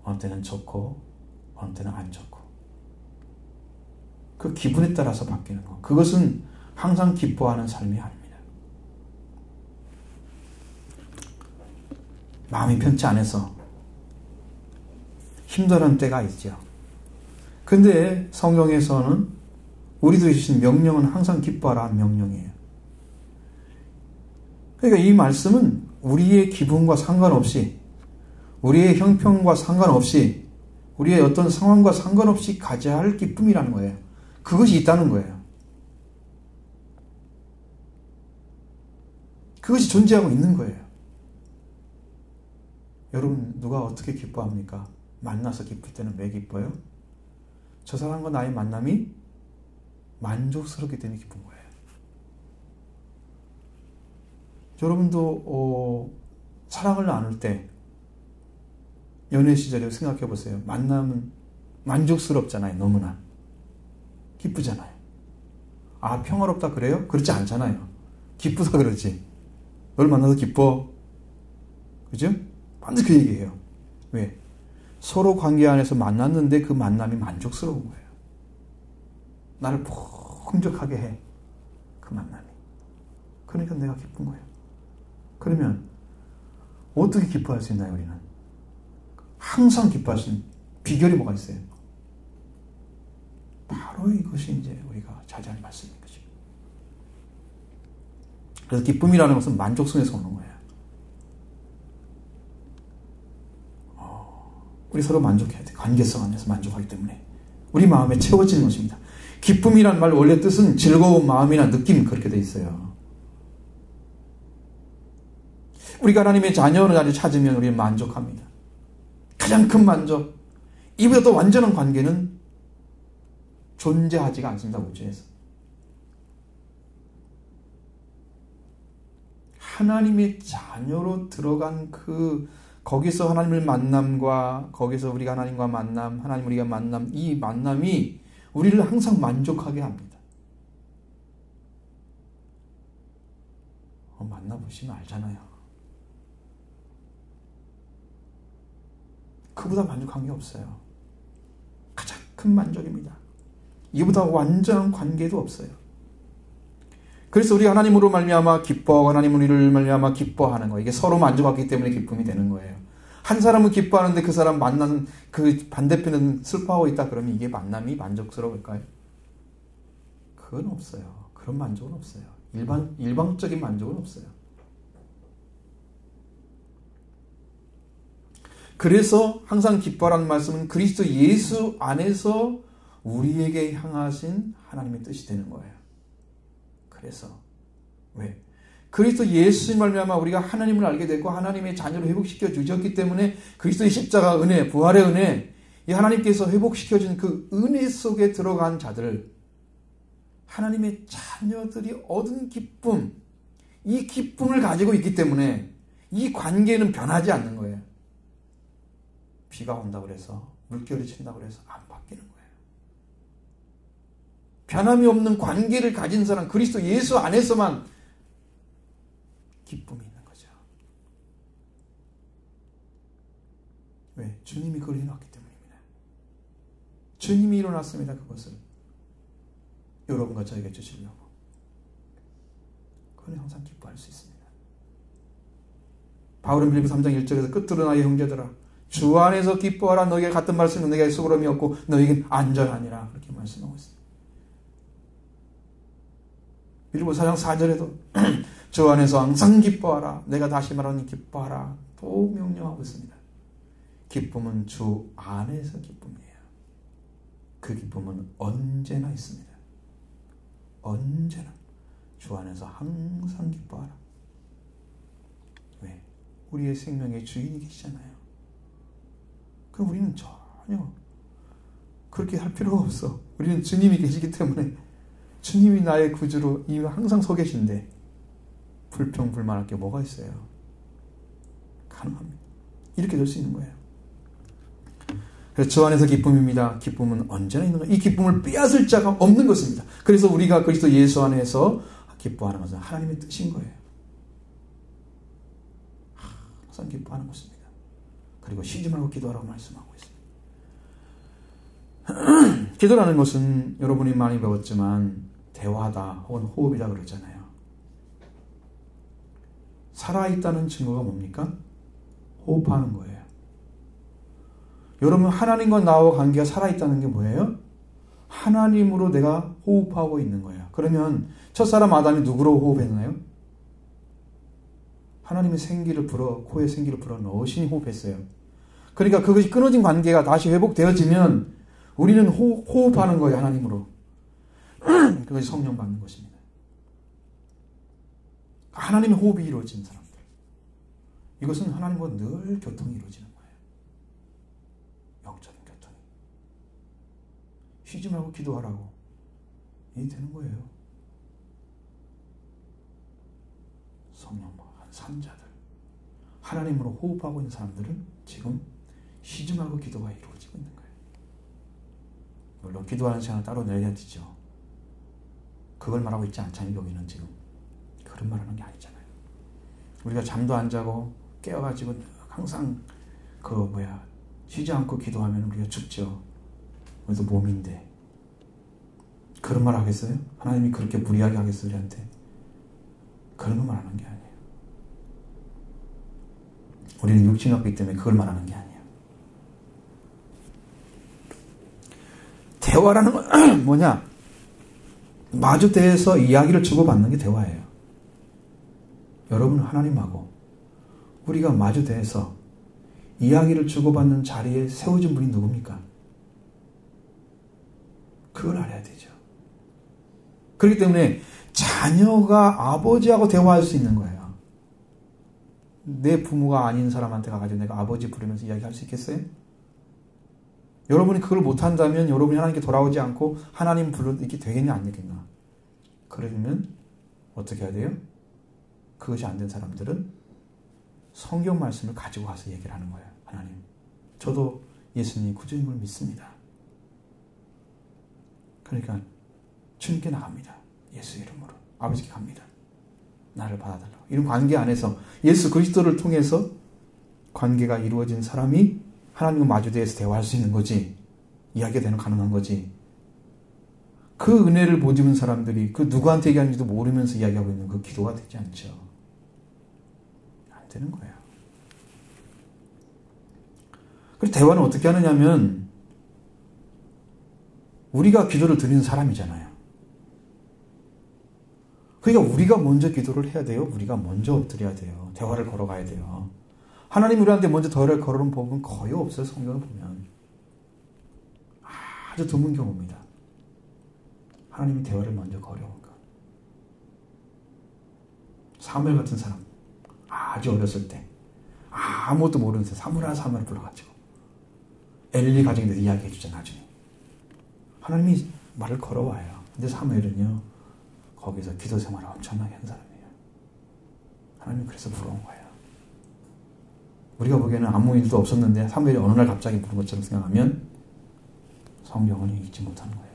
어느 때는 좋고 어느 때는 안 좋고 그 기분에 따라서 바뀌는 거. 그것은 항상 기뻐하는 삶이 아닙니다. 마음이 편치 않아서 힘들은 때가 있죠. 근데 성경에서는 우리들이 주신 명령은 항상 기뻐하라 하는 명령이에요. 그러니까 이 말씀은 우리의 기분과 상관없이, 우리의 형편과 상관없이, 우리의 어떤 상황과 상관없이 가져야 할 기쁨이라는 거예요. 그것이 있다는 거예요. 그것이 존재하고 있는 거예요. 여러분, 누가 어떻게 기뻐합니까? 만나서 기쁠 때는 왜 기뻐요? 저 사람과 나의 만남이 만족스럽기 때문에 기쁜 거예요. 여러분도 사랑을 나눌 때 연애 시절에 생각해 보세요. 만남은 만족스럽잖아요. 너무나 기쁘잖아요. 아, 평화롭다 그래요? 그렇지 않잖아요. 기쁘다 그러지. 널 만나서 기뻐. 그죠? 반드시 그 얘기해요. 왜? 서로 관계 안에서 만났는데 그 만남이 만족스러운 거예요. 나를 풍족하게 해. 그 만남이. 그러니까 내가 기쁜 거예요. 그러면 어떻게 기뻐할 수 있나요, 우리는? 항상 기뻐할 수 있는 비결이 뭐가 있어요? 바로 이것이 이제 우리가 자제할 말씀인 거죠. 그래서 기쁨이라는 것은 만족성에서 오는 거예요. 우리 서로 만족해야 돼. 관계성 안에서 만족하기 때문에. 우리 마음에 채워지는 것입니다. 기쁨이란 말 원래 뜻은 즐거운 마음이나 느낌, 그렇게 돼 있어요. 우리가 하나님의 자녀를 아주 찾으면 우리는 만족합니다. 가장 큰 만족. 이보다 더 완전한 관계는 존재하지가 않습니다. 우주에서. 하나님의 자녀로 들어간 거기서 하나님을 만남과 거기서 우리가 하나님과 만남, 하나님 우리가 만남, 이 만남이 우리를 항상 만족하게 합니다. 만나보시면 알잖아요. 그보다 만족한 게 없어요. 가장 큰 만족입니다. 이보다 완전한 관계도 없어요. 그래서 우리 하나님으로 말미암아 기뻐하고 하나님 우리를 말미암아 기뻐하는 거. 이게 서로 만족하기 때문에 기쁨이 되는 거예요. 한 사람은 기뻐하는데 그 사람 만난 그 반대편은 슬퍼하고 있다 그러면 이게 만남이 만족스러울까요? 그건 없어요. 그런 만족은 없어요. 일방적인 만족은 없어요. 그래서 항상 기뻐하라는 말씀은 그리스도 예수 안에서 우리에게 향하신 하나님의 뜻이 되는 거예요. 그래서 왜? 그리스도 예수님 말미암아 우리가 하나님을 알게 됐고 하나님의 자녀로 회복시켜 주셨기 때문에 그리스도의 십자가 은혜, 부활의 은혜, 이 하나님께서 회복시켜 준 그 은혜 속에 들어간 자들, 하나님의 자녀들이 얻은 기쁨, 이 기쁨을 가지고 있기 때문에 이 관계는 변하지 않는 거예요. 비가 온다고 그래서 물결이 친다고 그래서 안 바뀌는 거예요. 변함이 없는 관계를 가진 사람, 그리스도 예수 안에서만 기쁨이 있는 거죠. 왜? 주님이 그걸 해놨기 때문입니다. 주님이 일어났습니다. 그것을 여러분과 저에게 주시려고. 그건 항상 기뻐할 수 있습니다. 바울은 빌립보 3장 1절에서 끝으로 나의 형제들아 주 안에서 기뻐하라. 너희에게 같은 말씀은 너희에게 수고름이 없고 너희에겐 안전하니라. 그렇게 말씀하고 있습니다. 빌립보 4장 4절에도 주 안에서 항상 기뻐하라. 내가 다시 말하니 기뻐하라. 또 명령하고 있습니다. 기쁨은 주 안에서 기쁨이에요. 그 기쁨은 언제나 있습니다. 언제나 주 안에서 항상 기뻐하라. 왜? 우리의 생명의 주인이 계시잖아요. 그럼 우리는 전혀 그렇게 할 필요가 없어. 우리는 주님이 계시기 때문에 주님이 나의 구주로 이미 항상 서 계신데 불평불만할 게 뭐가 있어요? 가능합니다. 이렇게 될 수 있는 거예요. 그래서 주 안에서 기쁨입니다. 기쁨은 언제나 있는 거예요. 이 기쁨을 빼앗을 자가 없는 것입니다. 그래서 우리가 그리스도 예수 안에서 기뻐하는 것은 하나님의 뜻인 거예요. 항상 기뻐하는 것입니다. 그리고 쉬지 말고 기도하라고 말씀하고 있습니다. 기도라는 것은 여러분이 많이 배웠지만 대화다 혹은 호흡이다 그러잖아요. 살아있다는 증거가 뭡니까? 호흡하는 거예요. 여러분 하나님과 나와 관계가 살아있다는 게 뭐예요? 하나님으로 내가 호흡하고 있는 거예요. 그러면 첫사람 아담이 누구로 호흡했나요? 하나님의 생기를 불어 코에 생기를 불어 넣으시니 호흡했어요. 그러니까 그것이 끊어진 관계가 다시 회복되어지면 우리는 호흡하는 거예요. 하나님으로. 그것이 성령 받는 것입니다. 하나님의 호흡이 이루어진 사람들. 이것은 하나님과 늘 교통이 이루어지는 거예요. 영적인 교통이. 쉬지 말고 기도하라고. 이게 되는 거예요. 성령과 산자들. 하나님으로 호흡하고 있는 사람들은 지금 쉬지 말고 기도가 이루어지고 있는 거예요. 물론 기도하는 시간을 따로 내야 되죠. 그걸 말하고 있지 않잖아요. 여기는 지금. 그런 말하는 게 아니잖아요. 우리가 잠도 안 자고 깨어가지고 항상 쉬지 않고 기도하면 우리가 죽죠. 우리도 몸인데. 그런 말 하겠어요? 하나님이 그렇게 무리하게 하겠어요? 우리한테? 그런 거 말하는 게 아니에요. 우리는 육신이 없기 때문에 그걸 말하는 게 아니에요. 대화라는 건 뭐냐? 마주 대해서 이야기를 주고받는 게 대화예요. 여러분 하나님하고 우리가 마주 대해서 이야기를 주고받는 자리에 세워진 분이 누굽니까? 그걸 알아야 되죠. 그렇기 때문에 자녀가 아버지하고 대화할 수 있는 거예요. 내 부모가 아닌 사람한테 가가지고 내가 아버지 부르면서 이야기할 수 있겠어요? 여러분이 그걸 못한다면 여러분이 하나님께 돌아오지 않고 하나님 불러듣기 되겠냐 안 되겠나? 그러면 어떻게 해야 돼요? 그것이 안 된 사람들은 성경 말씀을 가지고 가서 얘기를 하는 거예요. 하나님, 저도 예수님 구주님을 믿습니다. 그러니까 주님께 나갑니다. 예수 이름으로. 아버지께 갑니다. 나를 받아달라고. 이런 관계 안에서 예수 그리스도를 통해서 관계가 이루어진 사람이 하나님과 마주대해서 대화할 수 있는 거지. 이야기가 되는 가능한 거지. 그 은혜를 못 입은 사람들이 그 누구한테 얘기하는지도 모르면서 이야기하고 있는 그 기도가 되지 않죠. 안 되는 거예요. 그리고 대화는 어떻게 하느냐면 우리가 기도를 드리는 사람이잖아요. 그러니까 우리가 먼저 기도를 해야 돼요. 우리가 먼저 엎드려야 돼요. 대화를 걸어가야 돼요. 하나님 우리한테 먼저 대화를 걸어오는 법은 거의 없어요. 성경을 보면. 아주 드문 경우입니다. 하나님이 대화를 먼저 걸어온가. 사무엘 같은 사람. 아주 어렸을 때. 아무것도 모르는 사무엘을 불러가지고. 엘리 가정에 대해서 이야기해 주죠. 나중에. 하나님이 말을 걸어와요. 근데 사무엘은요. 거기서 기도 생활을 엄청나게 한 사람이에요. 하나님이 그래서 부러운 거예요. 우리가 보기에는 아무 일도 없었는데 사무엘이 어느 날 갑자기 부른 것처럼 생각하면 성경을 읽지 못하는 거예요.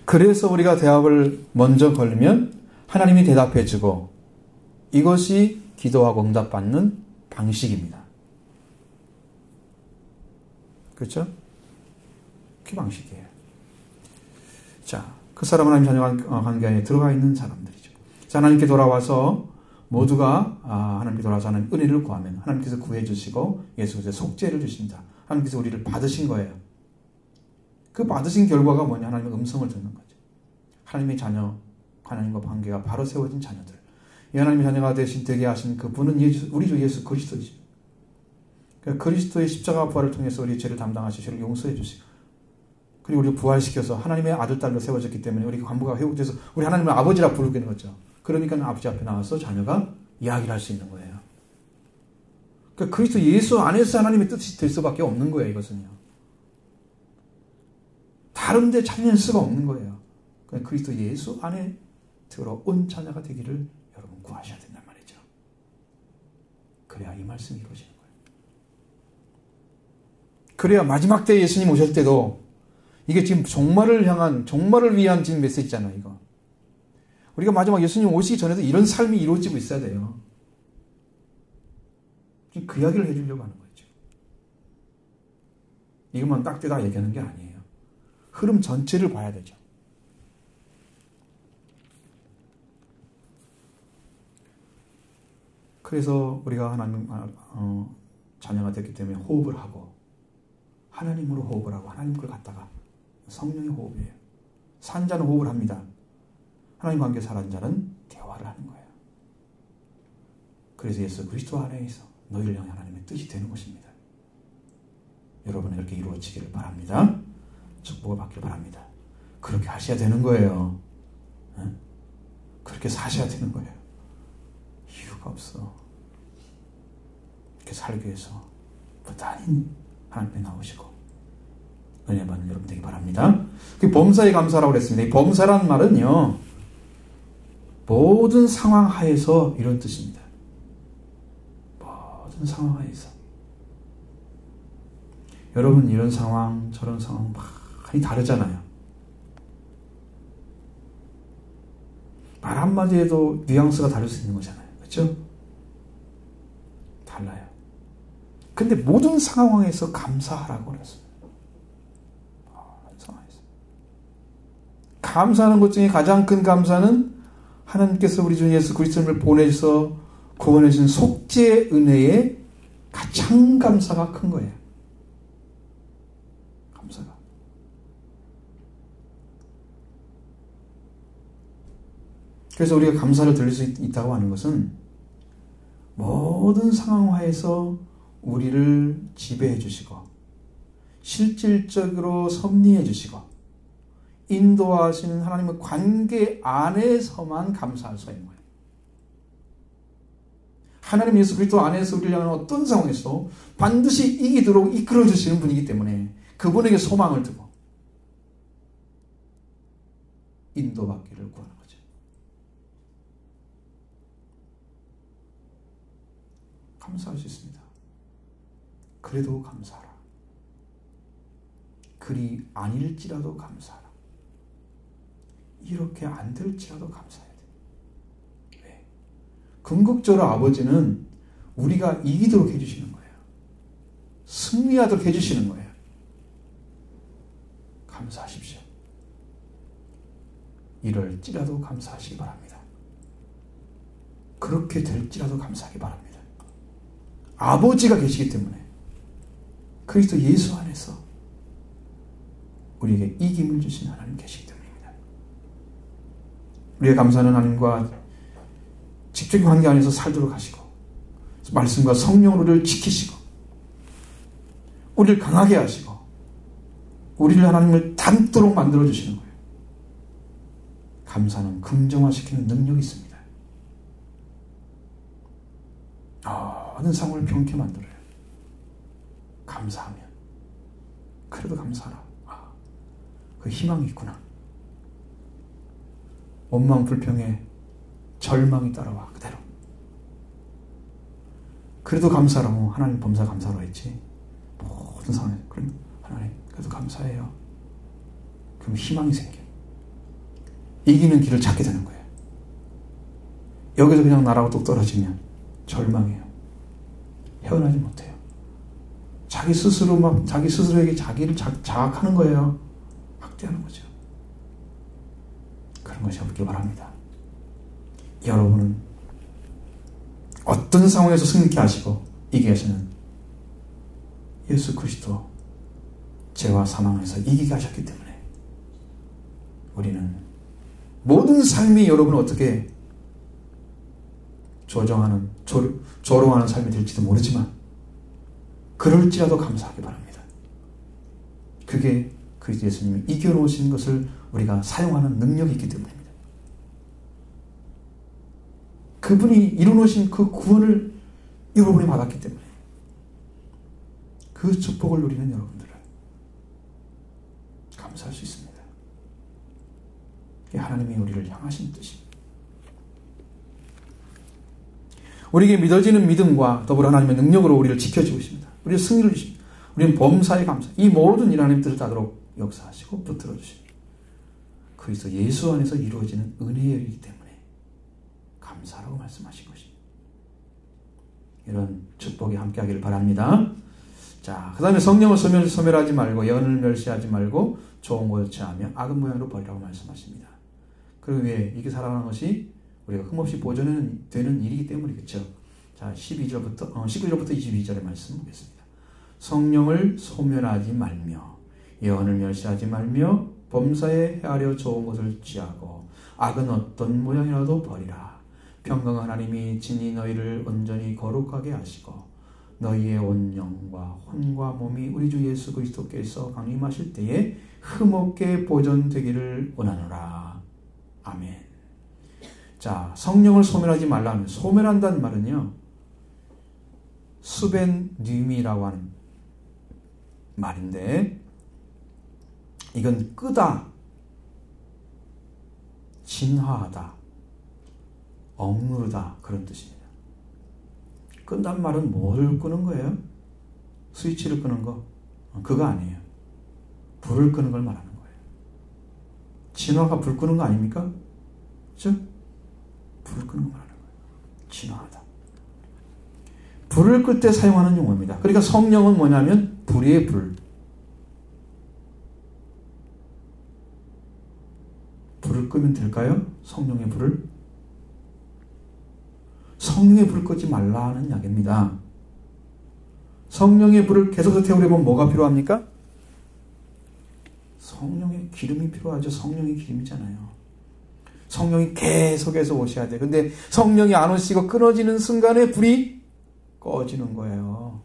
그래서 우리가 대답을 먼저 걸면 하나님이 대답해 주고 이것이 기도하고 응답받는 방식입니다. 그렇죠? 그 방식이에요. 자, 그 사람은 하나님 자녀 관계 안에 들어가 있는 사람들이죠. 자, 하나님께 돌아와서 모두가 하나님께 돌아와서 하나님 은혜를 구하면 하나님께서 구해 주시고 예수께서 속죄를 주십니다. 하나님께서 우리를 받으신 거예요. 그 받으신 결과가 뭐냐? 하나님의 음성을 듣는 거죠. 하나님의 자녀, 하나님과 관계가 바로 세워진 자녀들. 이 하나님의 자녀가 되게 하신 그분은 우리 주 예수 그리스도이죠. 그러니까 그리스도의 십자가 부활을 통해서 우리 죄를 담당하시고 죄를 용서해 주시고 그리고 우리를 부활시켜서 하나님의 아들, 딸로 세워졌기 때문에 우리 관계가 회복돼서 우리 하나님을 아버지라 부르게 되는 거죠. 그러니까 아버지 앞에 나와서 자녀가 이야기를 할 수 있는 거예요. 그러니까 그리스도 예수 안에서 하나님의 뜻이 될 수밖에 없는 거예요. 이것은요. 다른 데 찾을 수가 없는 거예요. 그러니까 그리스도 예수 안에 들어온 자녀가 되기를 여러분 구하셔야 된단 말이죠. 그래야 이 말씀이 이루어지는 거예요. 그래야 마지막 때 예수님 오실 때도 이게 지금 종말을 위한 지금 메시지잖아요. 이거. 우리가 마지막 예수님 오시기 전에도 이런 삶이 이루어지고 있어야 돼요. 그 이야기를 해주려고 하는 거죠. 이것만 딱 떼다 얘기하는 게 아니에요. 흐름 전체를 봐야 되죠. 그래서 우리가 하나님 자녀가 됐기 때문에 호흡을 하고 하나님으로 호흡을 하고 하나님 걸 갖다가 성령의 호흡이에요. 산 자는 호흡을 합니다. 하나님 관계 살아는 자는 대화를 하는 거예요. 그래서 예수 그리스도 안에서 너희를 향해 하나님의 뜻이 되는 것입니다. 여러분 이렇게 이루어지기를 바랍니다. 축복을 받기를 바랍니다. 그렇게 하셔야 되는 거예요. 그렇게 사셔야 되는 거예요. 이유가 없어. 이렇게 살기 위해서 부단히 하나님께 나오시고 은혜 받는 여러분 되기 바랍니다. 그 범사에 감사라고 그랬습니다. 이 범사라는 말은요, 모든 상황 하에서 이런 뜻입니다. 모든 상황 하에서. 여러분 이런 상황 저런 상황 많이 다르잖아요. 말 한마디에도 뉘앙스가 다를 수 있는 거잖아요. 그렇죠? 달라요. 근데 모든 상황에서 감사하라고 그랬어요. 모든 상황에서. 감사하는 것 중에 가장 큰 감사는 하나님께서 우리 주 예수 그리스도를 보내셔서 구원해 주신 속죄의 은혜에 가장 감사가 큰 거예요. 감사가. 그래서 우리가 감사를 드릴 수 있다고 하는 것은 모든 상황화에서 우리를 지배해 주시고 실질적으로 섭리해 주시고 인도하시는 하나님의 관계 안에서만 감사할 수 있는 거예요. 하나님 예수 그리스도 안에서 우리를 향하는 어떤 상황에서도 반드시 이기도록 이끌어 주시는 분이기 때문에 그분에게 소망을 두고 인도받기를 구하는 거죠. 감사할 수 있습니다. 그래도 감사하라. 그리 아닐지라도 감사하라. 이렇게 안 될지라도 감사해야 돼. 왜? 궁극적으로 아버지는 우리가 이기도록 해주시는 거예요. 승리하도록 해주시는 거예요. 감사하십시오. 이럴지라도 감사하시기 바랍니다. 그렇게 될지라도 감사하기 바랍니다. 아버지가 계시기 때문에 그리스도 예수 안에서 우리에게 이김을 주신 하나님 계시기 때문입니다. 우리의 감사는 하나님과 직접적인 관계 안에서 살도록 하시고 말씀과 성령으로 우리를 지키시고 우리를 강하게 하시고 우리를 하나님을 닮도록 만들어 주시는 거예요. 감사는 긍정화시키는 능력이 있습니다. 모든 상황을 평케 만들어요. 감사하면. 그래도 감사하라. 그 희망이 있구나. 원망 불평에 절망이 따라와 그대로. 그래도 감사라고 하나님 범사 감사로 했지. 모든 상황에 그럼 하나님 그래도 감사해요. 그럼 희망이 생겨. 이기는 길을 찾게 되는 거예요. 여기서 그냥 나라고 뚝 떨어지면 절망해요. 헤어나지 못해요. 자기 스스로에게 자기를 자학하는 거예요. 학대하는 거죠. 그런 것이 없길 바랍니다. 여러분은 어떤 상황에서 승리케 하시고 이기게 하시는 예수 그리스도 죄와 사망에서 이기게 하셨기 때문에 우리는 모든 삶이 여러분을 어떻게 조롱하는 삶이 될지도 모르지만 그럴지라도 감사하기 바랍니다. 그게 그리스도 예수님이 이겨놓으신 것을 우리가 사용하는 능력이 있기 때문입니다. 그분이 이루어놓으신 그 구원을 여러분이 받았기 때문에 그 축복을 누리는 여러분들을 감사할 수 있습니다. 이게 하나님이 우리를 향하신 뜻입니다. 우리에게 믿어지는 믿음과 더불어 하나님의 능력으로 우리를 지켜주고 있습니다. 우리의 승리를 주십니다. 우리는 범사에 감사. 이 모든 일 하나님 뜻을 따르도록 역사하시고 붙들어 주십니다. 그리스도 예수 안에서 이루어지는 은혜의 일이기 때문에 감사하라고 말씀하신 것입니다. 이런 축복이 함께하기를 바랍니다. 자, 그 다음에 성령을 소멸하지 말고 예언을 멸시하지 말고 좋은 것을 취하며 악은 모양으로 버리라고 말씀하십니다. 그리고 왜 이게 살아가는 것이 우리가 흠없이 보존되는 일이기 때문이겠죠. 자, 19절부터 22절의 말씀 보겠습니다. 성령을 소멸하지 말며 예언을 멸시하지 말며 범사에 헤아려 좋은 것을 취하고 악은 어떤 모양이라도 버리라. 평강한 하나님이 진히 너희를 온전히 거룩하게 하시고 너희의 온 영과 혼과 몸이 우리 주 예수 그리스도께서 강림하실 때에 흠없게 보존되기를 원하노라. 아멘. 자, 성령을 소멸하지 말라는, 소멸한다는 말은요, 수벤님이라고 하는 말인데, 이건 끄다, 진화하다, 억누르다, 그런 뜻입니다. 끈다는 말은 뭘 끄는 거예요? 스위치를 끄는 거? 그거 아니에요. 불을 끄는 걸 말하는 거예요. 진화가 불 끄는 거 아닙니까? 그렇죠? 불을 끄는 거 말하는 거예요. 진화하다. 불을 끌 때 사용하는 용어입니다. 그러니까 성령은 뭐냐면 불의 불. 불을 끄면 될까요? 성령의 불을? 성령의 불을 끄지 말라는 이야기입니다. 성령의 불을 계속해서 태우려면 뭐가 필요합니까? 성령의 기름이 필요하죠. 성령의 기름이잖아요. 성령이 계속해서 오셔야 돼. 근데 성령이 안 오시고 끊어지는 순간에 불이 꺼지는 거예요.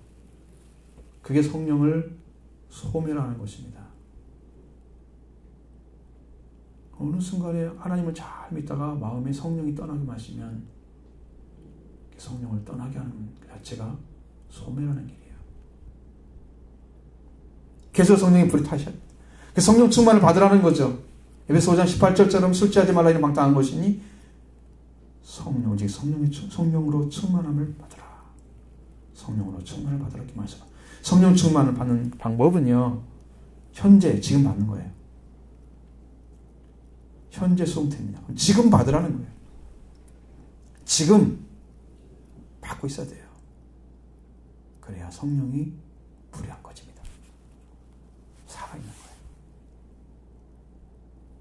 그게 성령을 소멸하는 것입니다. 어느 순간에 하나님을 잘 믿다가 마음에 성령이 떠나게 마시면 성령을 떠나게 하는 그 자체가 소멸하는 길이에요. 계속 성령의 불이 타셔야 돼요. 성령 충만을 받으라는 거죠. 에베소 5장 18절처럼 술 취하지 말라 이는 방탕한 것이니 성령, 즉 성령으로 충만함을 받으라. 성령으로 충만을 받으라 이렇게 말씀합니다. 성령 충만을 받는 방법은요, 현재 지금 받는 거예요. 현재 수용태입니다. 지금 받으라는 거예요. 지금 받고 있어야 돼요. 그래야 성령이 불이 안 꺼집니다. 살아있는 거예요.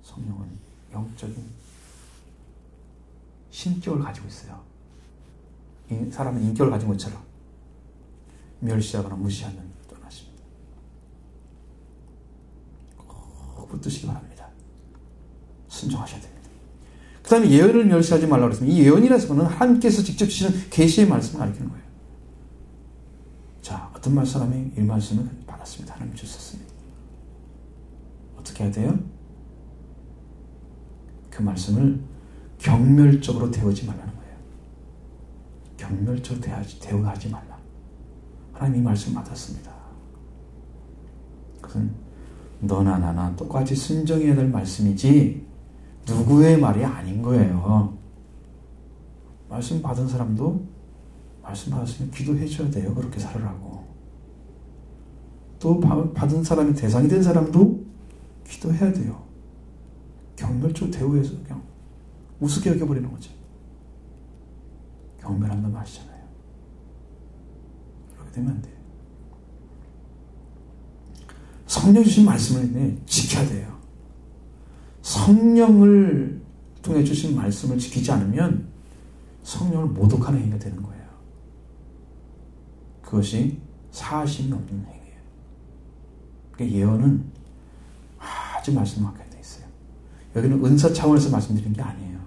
성령은 영적인 신격을 가지고 있어요. 사람은 인격을 가진 것처럼 멸시하거나 무시하면 떠나십니다. 꼭 붙드시기 바랍니다. 순종하셔야 됩니다. 그 다음에 예언을 멸시하지 말라고 했습니다. 이 예언이라는 것은 하나님께서 직접 주시는 계시의 말씀을 가리키는 거예요. 자, 어떤 사람이 이 말씀을 받았습니다. 하나님 주셨습니다. 어떻게 해야 돼요? 그 말씀을 경멸적으로 대우하지 말라는 거예요. 경멸적으로 대우하지 말라. 하나님 이 말씀을 받았습니다. 그것은 너나 나나 똑같이 순종해야 될 말씀이지 누구의 말이 아닌 거예요. 말씀 받은 사람도 말씀 받았으면 기도해 줘야 돼요. 그렇게 살으라고. 또 받은 사람이 대상이 된 사람도 기도해야 돼요. 경멸적으로 대우해서 그냥 우습게 여겨버리는 거죠. 경멸한다는 아시잖아요. 그렇게 되면 안 돼요. 성령 주신 말씀을 지켜야 돼요. 성령을 통해 주신 말씀을 지키지 않으면 성령을 모독하는 행위가 되는 거예요. 그것이 사심이 없는 행위예요. 그러니까 예언은 아주 말씀하게 돼 있어요. 여기는 은사 차원에서 말씀드리는 게 아니에요.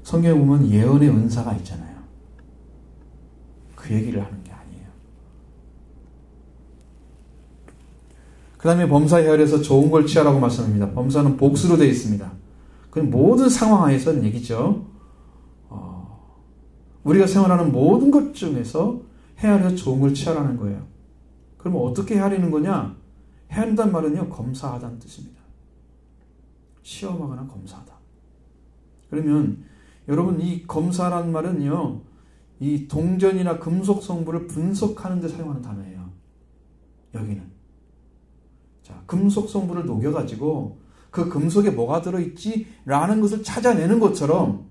성경에 보면 예언의 은사가 있잖아요. 그 얘기를 하는 게 아니에요. 그 다음에 범사 헤아려서 좋은 걸 취하라고 말씀합니다. 범사는 복수로 되어 있습니다. 그 모든 상황 하에서는 얘기죠. 우리가 생활하는 모든 것 중에서 헤아려서 좋은 걸 취하라는 거예요. 그러면 어떻게 헤아리는 거냐? 헤아린다는 말은요, 검사하다는 뜻입니다. 시험하거나 검사하다. 그러면 여러분, 이 검사라는 말은요, 이 동전이나 금속 성분을 분석하는 데 사용하는 단어예요. 여기는. 자, 금속 성분을 녹여가지고 그 금속에 뭐가 들어있지? 라는 것을 찾아내는 것처럼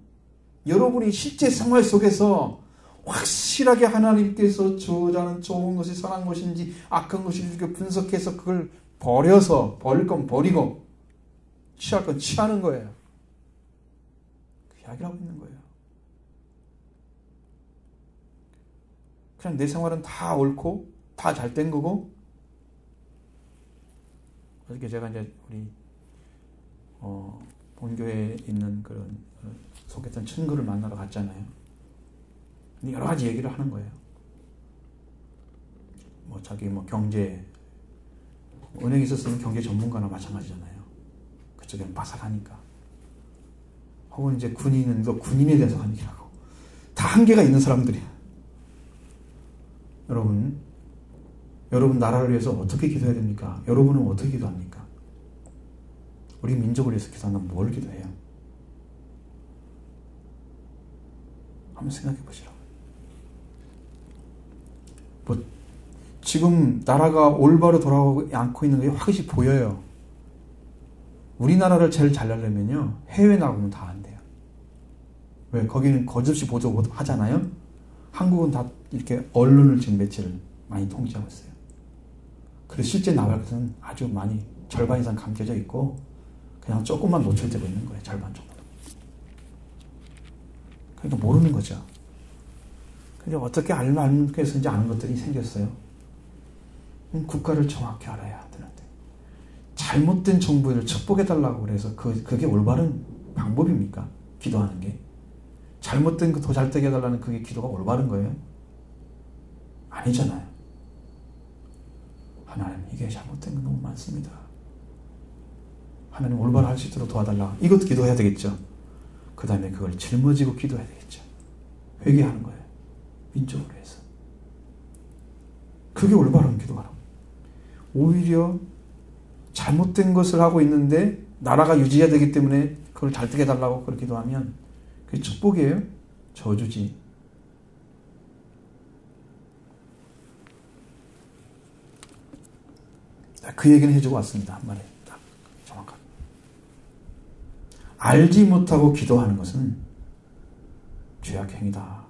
여러분이 실제 생활 속에서 확실하게 하나님께서 주자는 좋은 것이 선한 것인지 악한 것인지 분석해서 그걸 버려서 버릴 건 버리고 취할 건 취하는 거예요. 그 이야기를 하고 있는 거예요. 그냥 내 생활은 다 옳고 다 잘 된 거고. 어저께 제가 이제 우리 본교회에 있는 그런 속했던 친구를 만나러 갔잖아요. 여러 가지 얘기를 하는 거예요. 자기 경제, 은행에 있었으면 경제 전문가나 마찬가지잖아요. 그쪽에는 바삭하니까. 혹은 이제 군인은 또 군인에 대해서 하는 얘기를 하고. 다 한계가 있는 사람들이야. 여러분 나라를 위해서 어떻게 기도해야 됩니까? 여러분은 어떻게 기도합니까? 우리 민족을 위해서 기도한다면 뭘 기도해요? 한번 생각해 보시라고. 지금 나라가 올바로 돌아가고 않고 있는 게 확실히 보여요. 우리나라를 제일 잘 날려면요, 해외 나가면 다 안 돼요. 왜? 거기는 거짓없이 보도 하잖아요. 한국은 다 이렇게 언론을 지금 매체를 많이 통제하고 있어요. 그래서 실제 나갈 것은 아주 많이 절반 이상 감겨져 있고 그냥 조금만 노출되고 있는 거예요. 절반 정도. 그러니까 모르는 거죠. 근데 어떻게 알면 해서 이제 아는 것들이 생겼어요. 국가를 정확히 알아야 되는데 잘못된 정부를 축복해달라고 그래서 그게 올바른 방법입니까? 기도하는 게. 잘못된 거 더 잘 되게 해달라는 그게 기도가 올바른 거예요? 아니잖아요. 하나님, 이게 잘못된 거 너무 많습니다. 하나님 올바로 할 수 있도록 도와달라. 이것도 기도해야 되겠죠. 그 다음에 그걸 짊어지고 기도해야 되겠죠. 회개하는 거예요. 민족으로 해서. 그게 올바른 기도가라고. 오히려 잘못된 것을 하고 있는데 나라가 유지해야 되기 때문에 그걸 잘 되게 해달라고 그렇게 기도하면 그게 축복이에요? 저주지. 그 얘기는 해주고 왔습니다. 한 마리. 딱 정확하게. 알지 못하고 기도하는 것은 죄악행위다.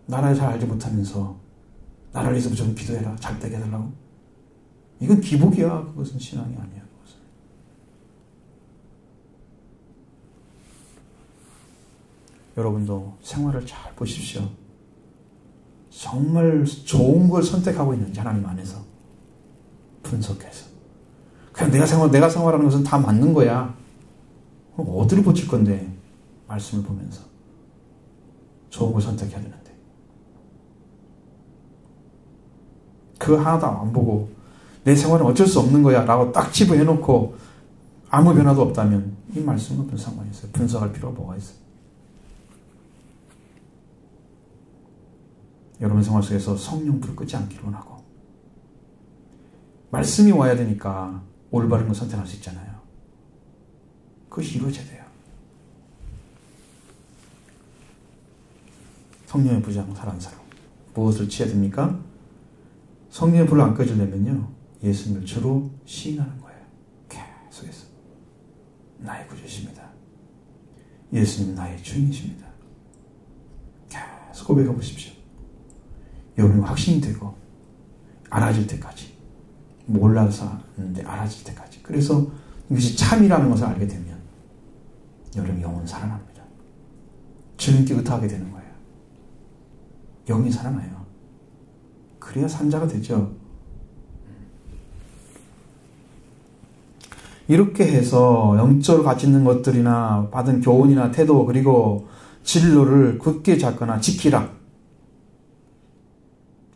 나라를 잘 알지 못하면서 나라를 위해서 무조건 기도해라. 잘 되게 해달라고. 이건 기복이야. 그것은 신앙이 아니야. 그것은. 여러분도 생활을 잘 보십시오. 정말 좋은 걸 선택하고 있는지 하나님 안에서 분석해서. 그냥 내가 생활하는 것은 다 맞는 거야. 그럼 어디를 고칠 건데? 말씀을 보면서. 좋은 걸 선택해야 되는데. 그거 하나도 안 보고 내 생활은 어쩔 수 없는 거야 라고 딱 집어해놓고 아무 변화도 없다면 이 말씀은 무슨 상관이 있어요? 분석할 필요가 뭐가 있어요? 여러분 생활 속에서 성령 불 끄지 않기를 원하고 말씀이 와야 되니까 올바른 걸 선택할 수 있잖아요. 그것이 이루어져야 돼요. 성령의 부장 사랑하는 사람. 무엇을 취해야 됩니까? 성령의 불을 안 꺼지려면요. 예수님을 주로 시인하는 거예요. 계속해서. 나의 구주십니다. 예수님 나의 주인이십니다. 계속 고백해 보십시오. 여러분이 확신이 되고 알아질 때까지. 몰라서 하는데 알아질 때까지. 그래서 이것이 참이라는 것을 알게 되면 여러분 영혼 살아납니다. 주님께 의탁하게 되는 거예요. 영이 살아나요. 그래야 산자가 되죠. 이렇게 해서 영적으로 가치 있는 것들이나 받은 교훈이나 태도 그리고 진로를 굳게 잡거나 지키라.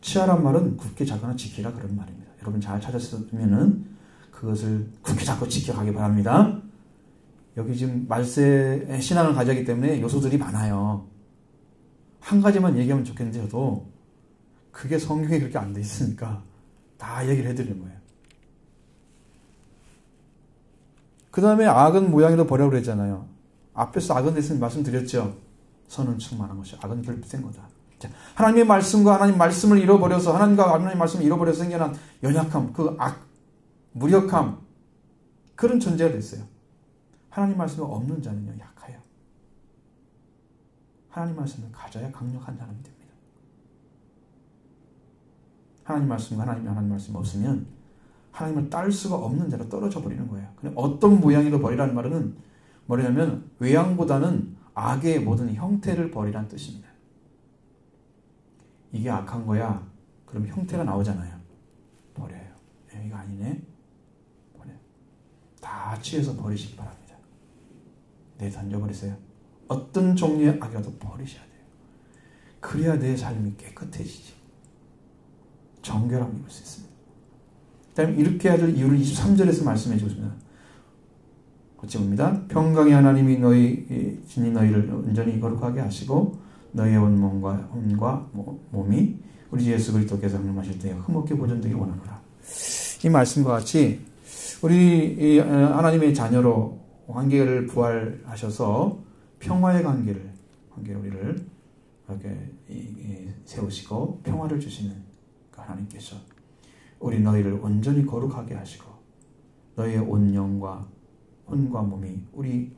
취하란 말은 굳게 잡거나 지키라 그런 말입니다. 여러분 잘 찾았으면은 그것을 굳게 잡고 지켜가기 바랍니다. 여기 지금 말세 신앙을 가져기 때문에 요소들이 많아요. 한 가지만 얘기하면 좋겠는데 저도 그게 성경에 그렇게 안 돼 있으니까 다 얘기를 해드리는 거예요. 그 다음에 악은 모양이로 버려고 그랬잖아요. 앞에서 악은 됐으면 말씀드렸죠. 선은 충만한 것이 악은 결핍된 거다. 자, 하나님의 말씀과 하나님 말씀을 잃어버려서 하나님과 하나님의 말씀을 잃어버려서 생겨난 연약함, 그 악, 무력함 그런 존재가 됐어요. 하나님 말씀이 없는 자는요 약해요. 하나님 말씀을 가져야 강력한 사람이 됩니다. 하나님 말씀과 하나님 말씀이 없으면 하나님을 따를 수가 없는 대로 떨어져 버리는 거예요. 그냥 어떤 모양이로 버리라는 말은 뭐냐면 외양보다는 악의 모든 형태를 버리라는 뜻입니다. 이게 악한 거야. 그럼 형태가 나오잖아요. 버려요. 이거 아니네. 버려요. 다 취해서 버리시기 바랍니다. 내 던져버리세요. 어떤 종류의 악이라도 버리셔야 돼요. 그래야 내 삶이 깨끗해지지. 정결함을 입을 수 있습니다. 그 다음에 이렇게 해야 될 이유를 23절에서 말씀해 주십니다. 어찌 봅니다. 평강의 하나님이 진히 너희를 온전히 거룩하게 하시고 너희의 온몸과 몸이 우리 예수 그리스도께서 강림하실 때에 흠없게 보존되길 원하노라. 이 말씀과 같이 우리 하나님의 자녀로 관계를 부활하셔서 평화의 관계를 우리를 이렇게 세우시고 평화를 주시는 그 하나님께서 우리 너희를 온전히 거룩하게 하시고 너희의 온 영과 혼과 몸이 우리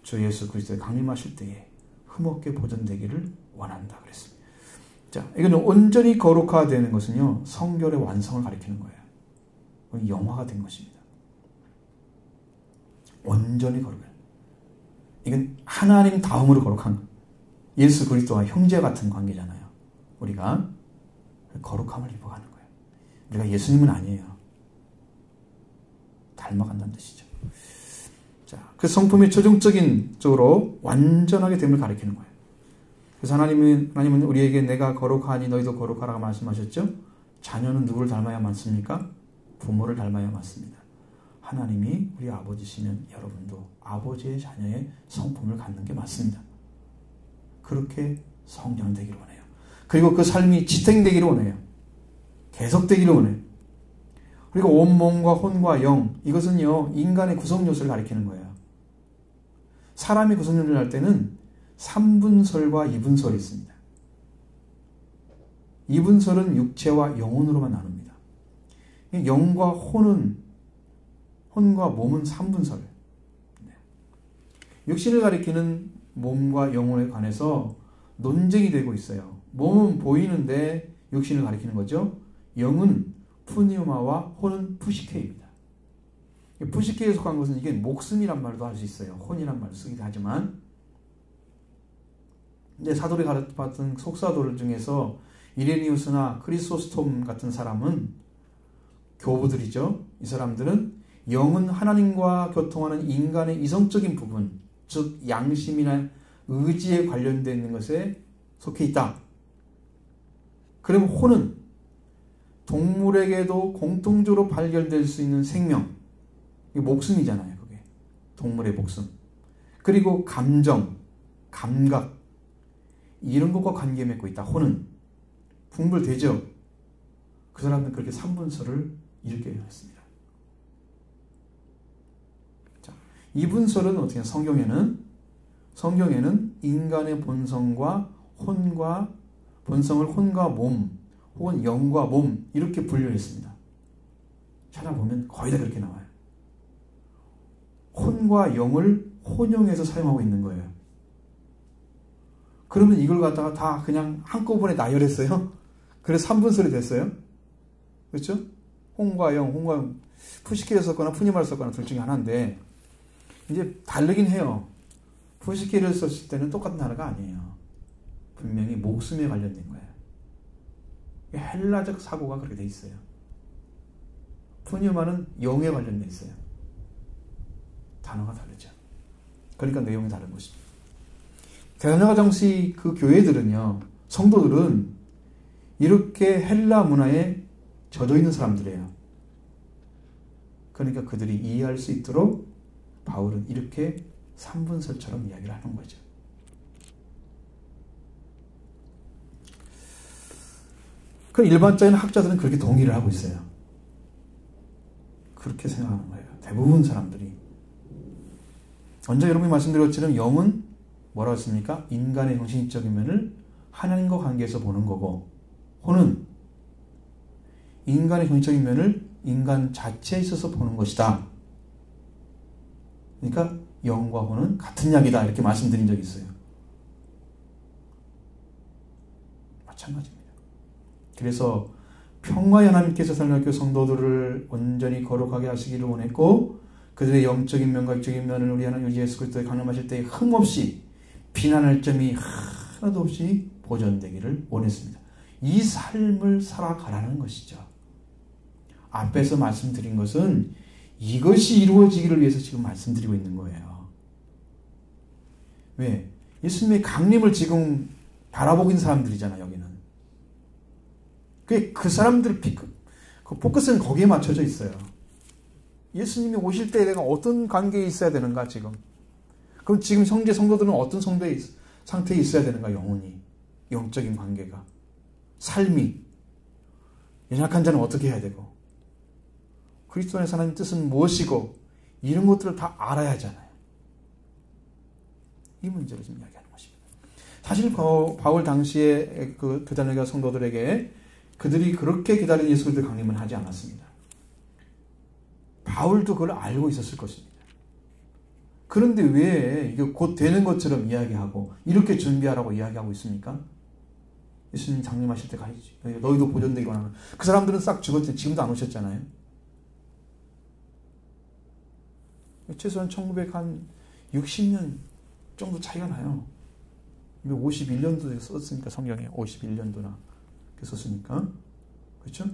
주 예수 그리스도의 강림하실 때에 흠없게 보존되기를 원한다 그랬습니다. 자, 이거는 온전히 거룩화되는 것은요 성결의 완성을 가리키는 거예요. 영화가 된 것입니다. 온전히 거룩해. 이건 하나님 다음으로 거룩한 예수 그리스도와 형제 같은 관계잖아요. 우리가 거룩함을 입어가는 거예요. 우리가 예수님은 아니에요. 닮아간다는 뜻이죠. 자, 그 성품의 최종적인 쪽으로 완전하게 됨을 가리키는 거예요. 그래서 하나님은 우리에게 내가 거룩하니 너희도 거룩하라고 말씀하셨죠. 자녀는 누구를 닮아야 맞습니까? 부모를 닮아야 맞습니다. 하나님이 우리 아버지시면 여러분도 아버지의 자녀의 성품을 갖는 게 맞습니다. 그렇게 성장되기를 원해요. 그리고 그 삶이 지탱되기를 원해요. 계속되기를 원해요. 그리고 온몸과 혼과 영, 이것은요 인간의 구성요소를 가리키는 거예요. 사람이 구성요소를 할 때는 3분설과 2분설이 있습니다. 2분설은 육체와 영혼으로만 나눕니다. 영과 혼과 몸은 3분설. 육신을 가리키는 몸과 영혼에 관해서 논쟁이 되고 있어요. 몸은 보이는데 육신을 가리키는 거죠. 영은 푸니우마와 혼은 푸시케입니다. 푸시케에 속한 것은 이게 목숨이란 말도 할 수 있어요. 혼이란 말을 쓰기도 하지만 근데 사도를 가르쳤던 속사도들 중에서 이레니우스나 크리소스톰 같은 사람은 교부들이죠. 이 사람들은 영은 하나님과 교통하는 인간의 이성적인 부분, 즉 양심이나 의지에 관련되어 있는 것에 속해 있다. 그럼 혼은 동물에게도 공통적으로 발견될 수 있는 생명, 목숨이잖아요. 그게 동물의 목숨. 그리고 감정, 감각 이런 것과 관계 맺고 있다. 혼은 분별되죠. 그 사람은 그렇게 3분설을 이렇게 했습니다. 자, 2분설은 어떻게 성경에는 인간의 본성과 본성을 혼과 몸 혹은 영과 몸 이렇게 분류했습니다. 찾아보면 거의 다 그렇게 나와요. 혼과 영을 혼용해서 사용하고 있는 거예요. 그러면 이걸 갖다가 다 그냥 한꺼번에 나열했어요. 그래서 3분설이 됐어요. 그렇죠? 혼과 영, 푸시키를 썼거나 푸니마를 썼거나 둘 중에 하나인데 이제 다르긴 해요. 푸시키를 썼을 때는 똑같은 단어가 아니에요. 분명히 목숨에 관련된 거예요. 헬라적 사고가 그렇게 돼 있어요. 푸니마는 영에 관련돼 있어요. 단어가 다르죠. 그러니까 내용이 다른 것입니다. 대사녀가 당시 그 교회들은요, 성도들은 이렇게 헬라 문화에 젖어 있는 사람들이에요. 그러니까 그들이 이해할 수 있도록 바울은 이렇게 3분설처럼 이야기를 하는 거죠. 그 일반적인 학자들은 그렇게 동의를 하고 있어요. 그렇게 생각하는 거예요. 대부분 사람들이. 먼저 여러분이 말씀드렸지만 영은 뭐라고 했습니까? 인간의 형식적인 면을 하나님과 관계에서 보는 거고, 혼은 인간의 형식적인 면을 인간 자체에 있어서 보는 것이다. 그러니까 영과 혼은 같은 약이다 이렇게 말씀드린 적이 있어요. 마찬가지입니다. 그래서 평화의 하나님께서 사랑하는 성도들을 온전히 거룩하게 하시기를 원했고 그들의 영적인 면과 육적인 면을 우리 하나님 예수 그리스도에 강림하실 때 흠없이 비난할 점이 하나도 없이 보존되기를 원했습니다. 이 삶을 살아가라는 것이죠. 앞에서 말씀드린 것은 이것이 이루어지기를 위해서 지금 말씀드리고 있는 거예요. 왜? 예수님의 강림을 지금 바라보고 있는 사람들이잖아요, 여기는. 그 사람들 그 포커스는 거기에 맞춰져 있어요. 예수님이 오실 때 내가 어떤 관계에 있어야 되는가, 지금? 그럼 지금 형제 성도들은 어떤 상태에 있어야 되는가, 영혼이? 영적인 관계가. 삶이. 연약한 자는 어떻게 해야 되고. 그리스도 안에서 하나님의 뜻은 무엇이고, 이런 것들을 다 알아야 하잖아요. 이 문제를 좀 이야기하는 것입니다. 사실 바울 당시에 그 교단의 성도들에게 그들이 그렇게 기다린 예수 그리스도의 강림은 하지 않았습니다. 바울도 그걸 알고 있었을 것입니다. 그런데 왜 이게 곧 되는 것처럼 이야기하고 이렇게 준비하라고 이야기하고 있습니까? 예수님 장림하실 때 가야지. 너희도 보존되기 원하는. 그 사람들은 싹 죽었지. 지금도 안 오셨잖아요. 최소한 1960년 정도 차이가 나요. 51년도 썼으니까 성경에 51년도나 썼으니까. 그렇죠?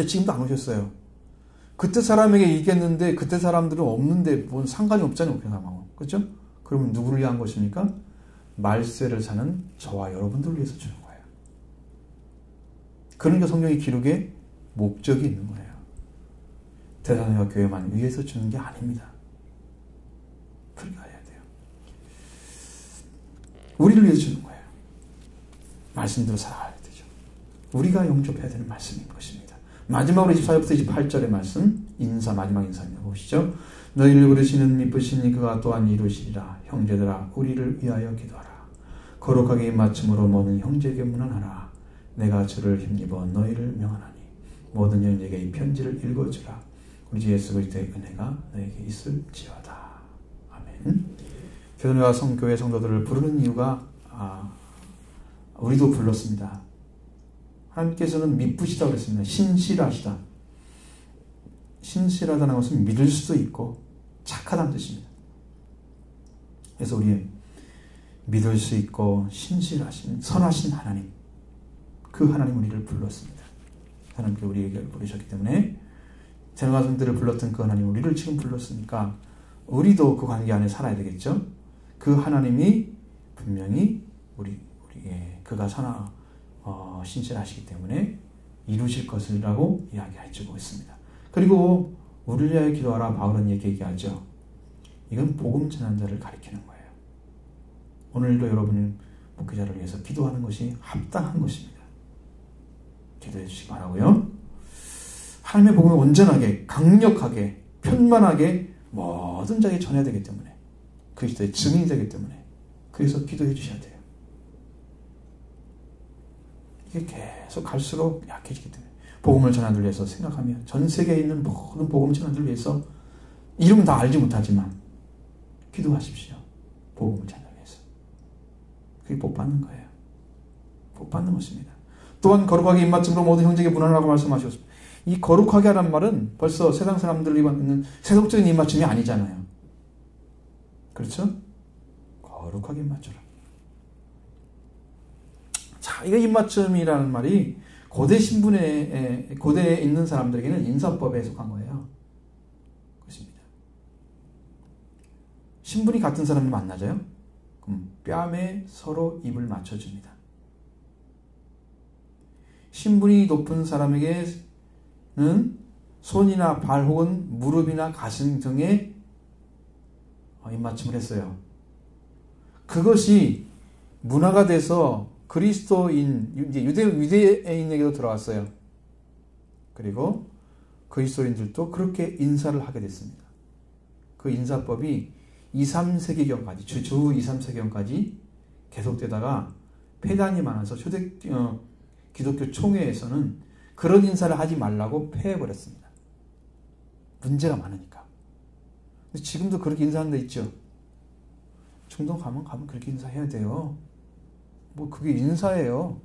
지금도 안 오셨어요. 그때 사람에게 이겼는데 그때 사람들은 없는데 뭔 상관이 없잖아요. 그 사람하고. 그렇죠? 그러면 누구를 위한 것입니까? 말세를 사는 저와 여러분들을 위해서 주는 거예요. 그러니까 성경의 기록에 목적이 있는 거예요. 대사님과 교회만 위해서 주는 게 아닙니다. 그렇게 해야 돼요. 우리를 위해서 주는 거예요. 말씀대로 살아야 되죠. 우리가 영접해야 되는 말씀인 것입니다. 마지막으로 24절부터 28절의 말씀, 마지막 인사입니다. 보시죠. 너희를 부르시는 미쁘신 그가 또한 이루시리라. 형제들아 우리를 위하여 기도하라. 거룩하게 입맞춤으로 모든 형제에게 문안하라. 내가 주를 힘입어 너희를 명하나니 모든 형제에게 이 편지를 읽어주라. 우리 주 예수 그리스도의 은혜가 너에게 있을지어다. 아멘. 교회와 교회 성도들을 부르는 이유가 우리도 불렀습니다. 하나님께서는 미쁘시다고 그랬습니다. 신실하시다. 신실하다는 것은 믿을 수도 있고 착하다는 뜻입니다. 그래서 우리 믿을 수 있고 신실하신 선하신 하나님, 그 하나님 우리를 불렀습니다. 하나님께 우리에게 부르셨기 때문에 제가 성들을 불렀던 그 하나님 우리를 지금 불렀으니까 우리도 그 관계 안에 살아야 되겠죠. 그 하나님이 분명히 우리에게 그가 신실하시기 때문에 이루실 것이라고 이야기해주고 있습니다. 그리고 우리를 위하여 기도하라 바울은 얘기하죠. 이건 복음 전한 자를 가리키는 거예요. 오늘도 여러분은 목회자를 위해서 기도하는 것이 합당한 것입니다. 기도해 주시기 바라고요. 하나님의 복음을 온전하게, 강력하게, 편만하게 모든 자에게 전해야 되기 때문에 그리스도의 증인이 되기 때문에 그래서 기도해 주셔야 돼요. 이게 계속 갈수록 약해지기 때문에 복음을 전하기 위해서 생각하면 전 세계에 있는 모든 복음 전하기 위해서 이름은 다 알지 못하지만 기도하십시오. 복음을 전하기 위해서. 그게 복 받는 거예요. 복 받는 것입니다. 또한 거룩하게 입맞춤으로 모든 형제에게 문안하라고 말씀하셨습니다. 이 거룩하게 하라는 말은 벌써 세상 사람들이 받는 세속적인 입맞춤이 아니잖아요. 그렇죠? 거룩하게 입맞춰라. 자, 이거 입맞춤이라는 말이 고대 신분에, 고대에 있는 사람들에게는 인사법에 속한 거예요. 그렇습니다. 신분이 같은 사람을 만나져요? 그럼 뺨에 서로 입을 맞춰줍니다. 신분이 높은 사람에게는 손이나 발 혹은 무릎이나 가슴 등에 입맞춤을 했어요. 그것이 문화가 돼서 그리스도인, 유대인에게도 들어왔어요. 그리고 그리스도인들도 그렇게 인사를 하게 됐습니다. 그 인사법이 2, 3세기경까지, 주 2, 3세기경까지 계속되다가 폐단이 많아서 기독교 총회에서는 그런 인사를 하지 말라고 폐해버렸습니다. 문제가 많으니까. 근데 지금도 그렇게 인사하는 데 있죠. 중동 가면 그렇게 인사해야 돼요. 뭐 그게 인사예요.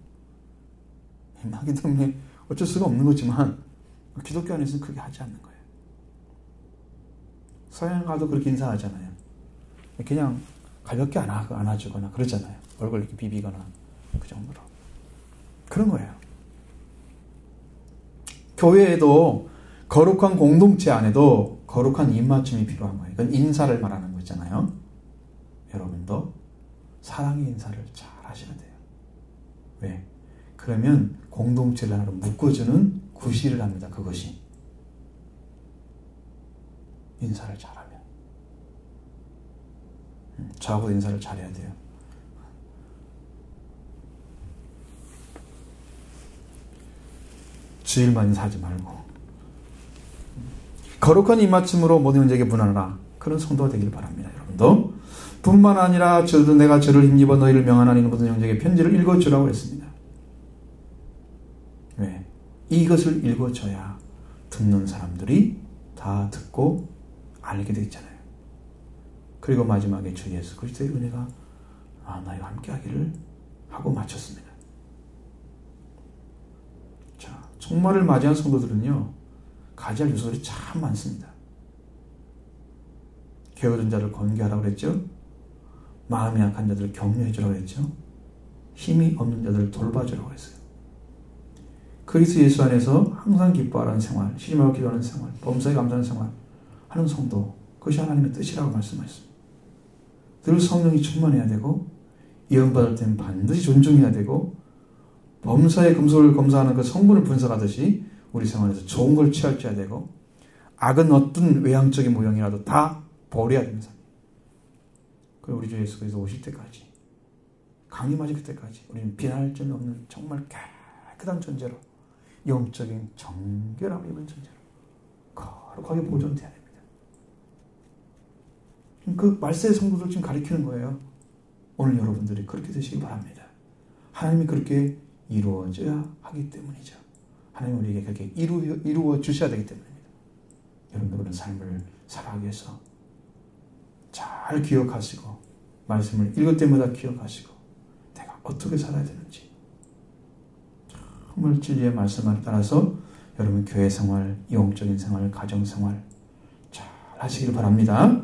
하기 때문에 어쩔 수가 없는 거지만 기독교 안에서는 그렇게 하지 않는 거예요. 서양 가도 그렇게 인사하잖아요. 그냥 가볍게 안아주거나 그러잖아요. 얼굴 이렇게 비비거나 그 정도로. 그런 거예요. 교회에도 거룩한 공동체 안에도 거룩한 입맞춤이 필요한 거예요. 이건 인사를 말하는 거 있잖아요. 여러분도 사랑의 인사를 잘 하셔야 돼요. 왜? 그러면 공동체를 하나로 묶어주는 구실을 합니다. 그것이. 인사를 잘하면. 저하고도 인사를 잘해야 돼요. 주일만 인사하지 말고. 거룩한 입맞춤으로 모든 형제에게 문안하라. 그런 성도가 되길 바랍니다. 여러분도. 뿐만 아니라 저도 내가 저를 힘입어 너희를 명하나니 모든 형제에게 편지를 읽어주라고 했습니다. 왜? 이것을 읽어줘야 듣는 사람들이 다 듣고 알게 되잖아요. 그리고 마지막에 주 예수 그리스도의 은혜가 나와 함께 하기를 하고 마쳤습니다. 자, 종말을 맞이한 성도들은요, 가지할 요소들이 참 많습니다. 게으른 자를 권계하라고 그랬죠. 마음이 약한 자들을 격려해 주라고 했죠. 힘이 없는 자들을 돌봐주라고 했어요. 그리스도 예수 안에서 항상 기뻐하라는 생활, 쉬지 말고 기도하는 생활, 범사에 감사하는 생활 하는 성도, 그것이 하나님의 뜻이라고 말씀하셨습니다. 늘 성령이 충만해야 되고 예언받을 때는 반드시 존중해야 되고 범사에 금속을 검사하는 그 성분을 분석하듯이 우리 생활에서 좋은 걸 취할지어야 되고 악은 어떤 외향적인 모형이라도 다 버려야 되는 삶. 그리고 우리 주 예수 그리스도 오실 때까지, 강림하실 때까지 우리는 비난할 점이 없는 정말 깨끗한 존재로, 영적인 정결함을 입은 존재로 거룩하게 보존돼야 됩니다. 그 말세의 성도들 지금 가리키는 거예요. 오늘 여러분들이 그렇게 되시기 바랍니다. 하나님이 그렇게 이루어져야 하기 때문이죠. 하나님 우리에게 그렇게 이루어 주셔야 되기 때문입니다. 여러분들 그런 삶을 살아가기 위해서 잘 기억하시고 말씀을 읽을 때마다 기억하시고 내가 어떻게 살아야 되는지 정말 진리의 말씀을 따라서 여러분 교회 생활, 영적인 생활, 가정 생활 잘 하시길 바랍니다.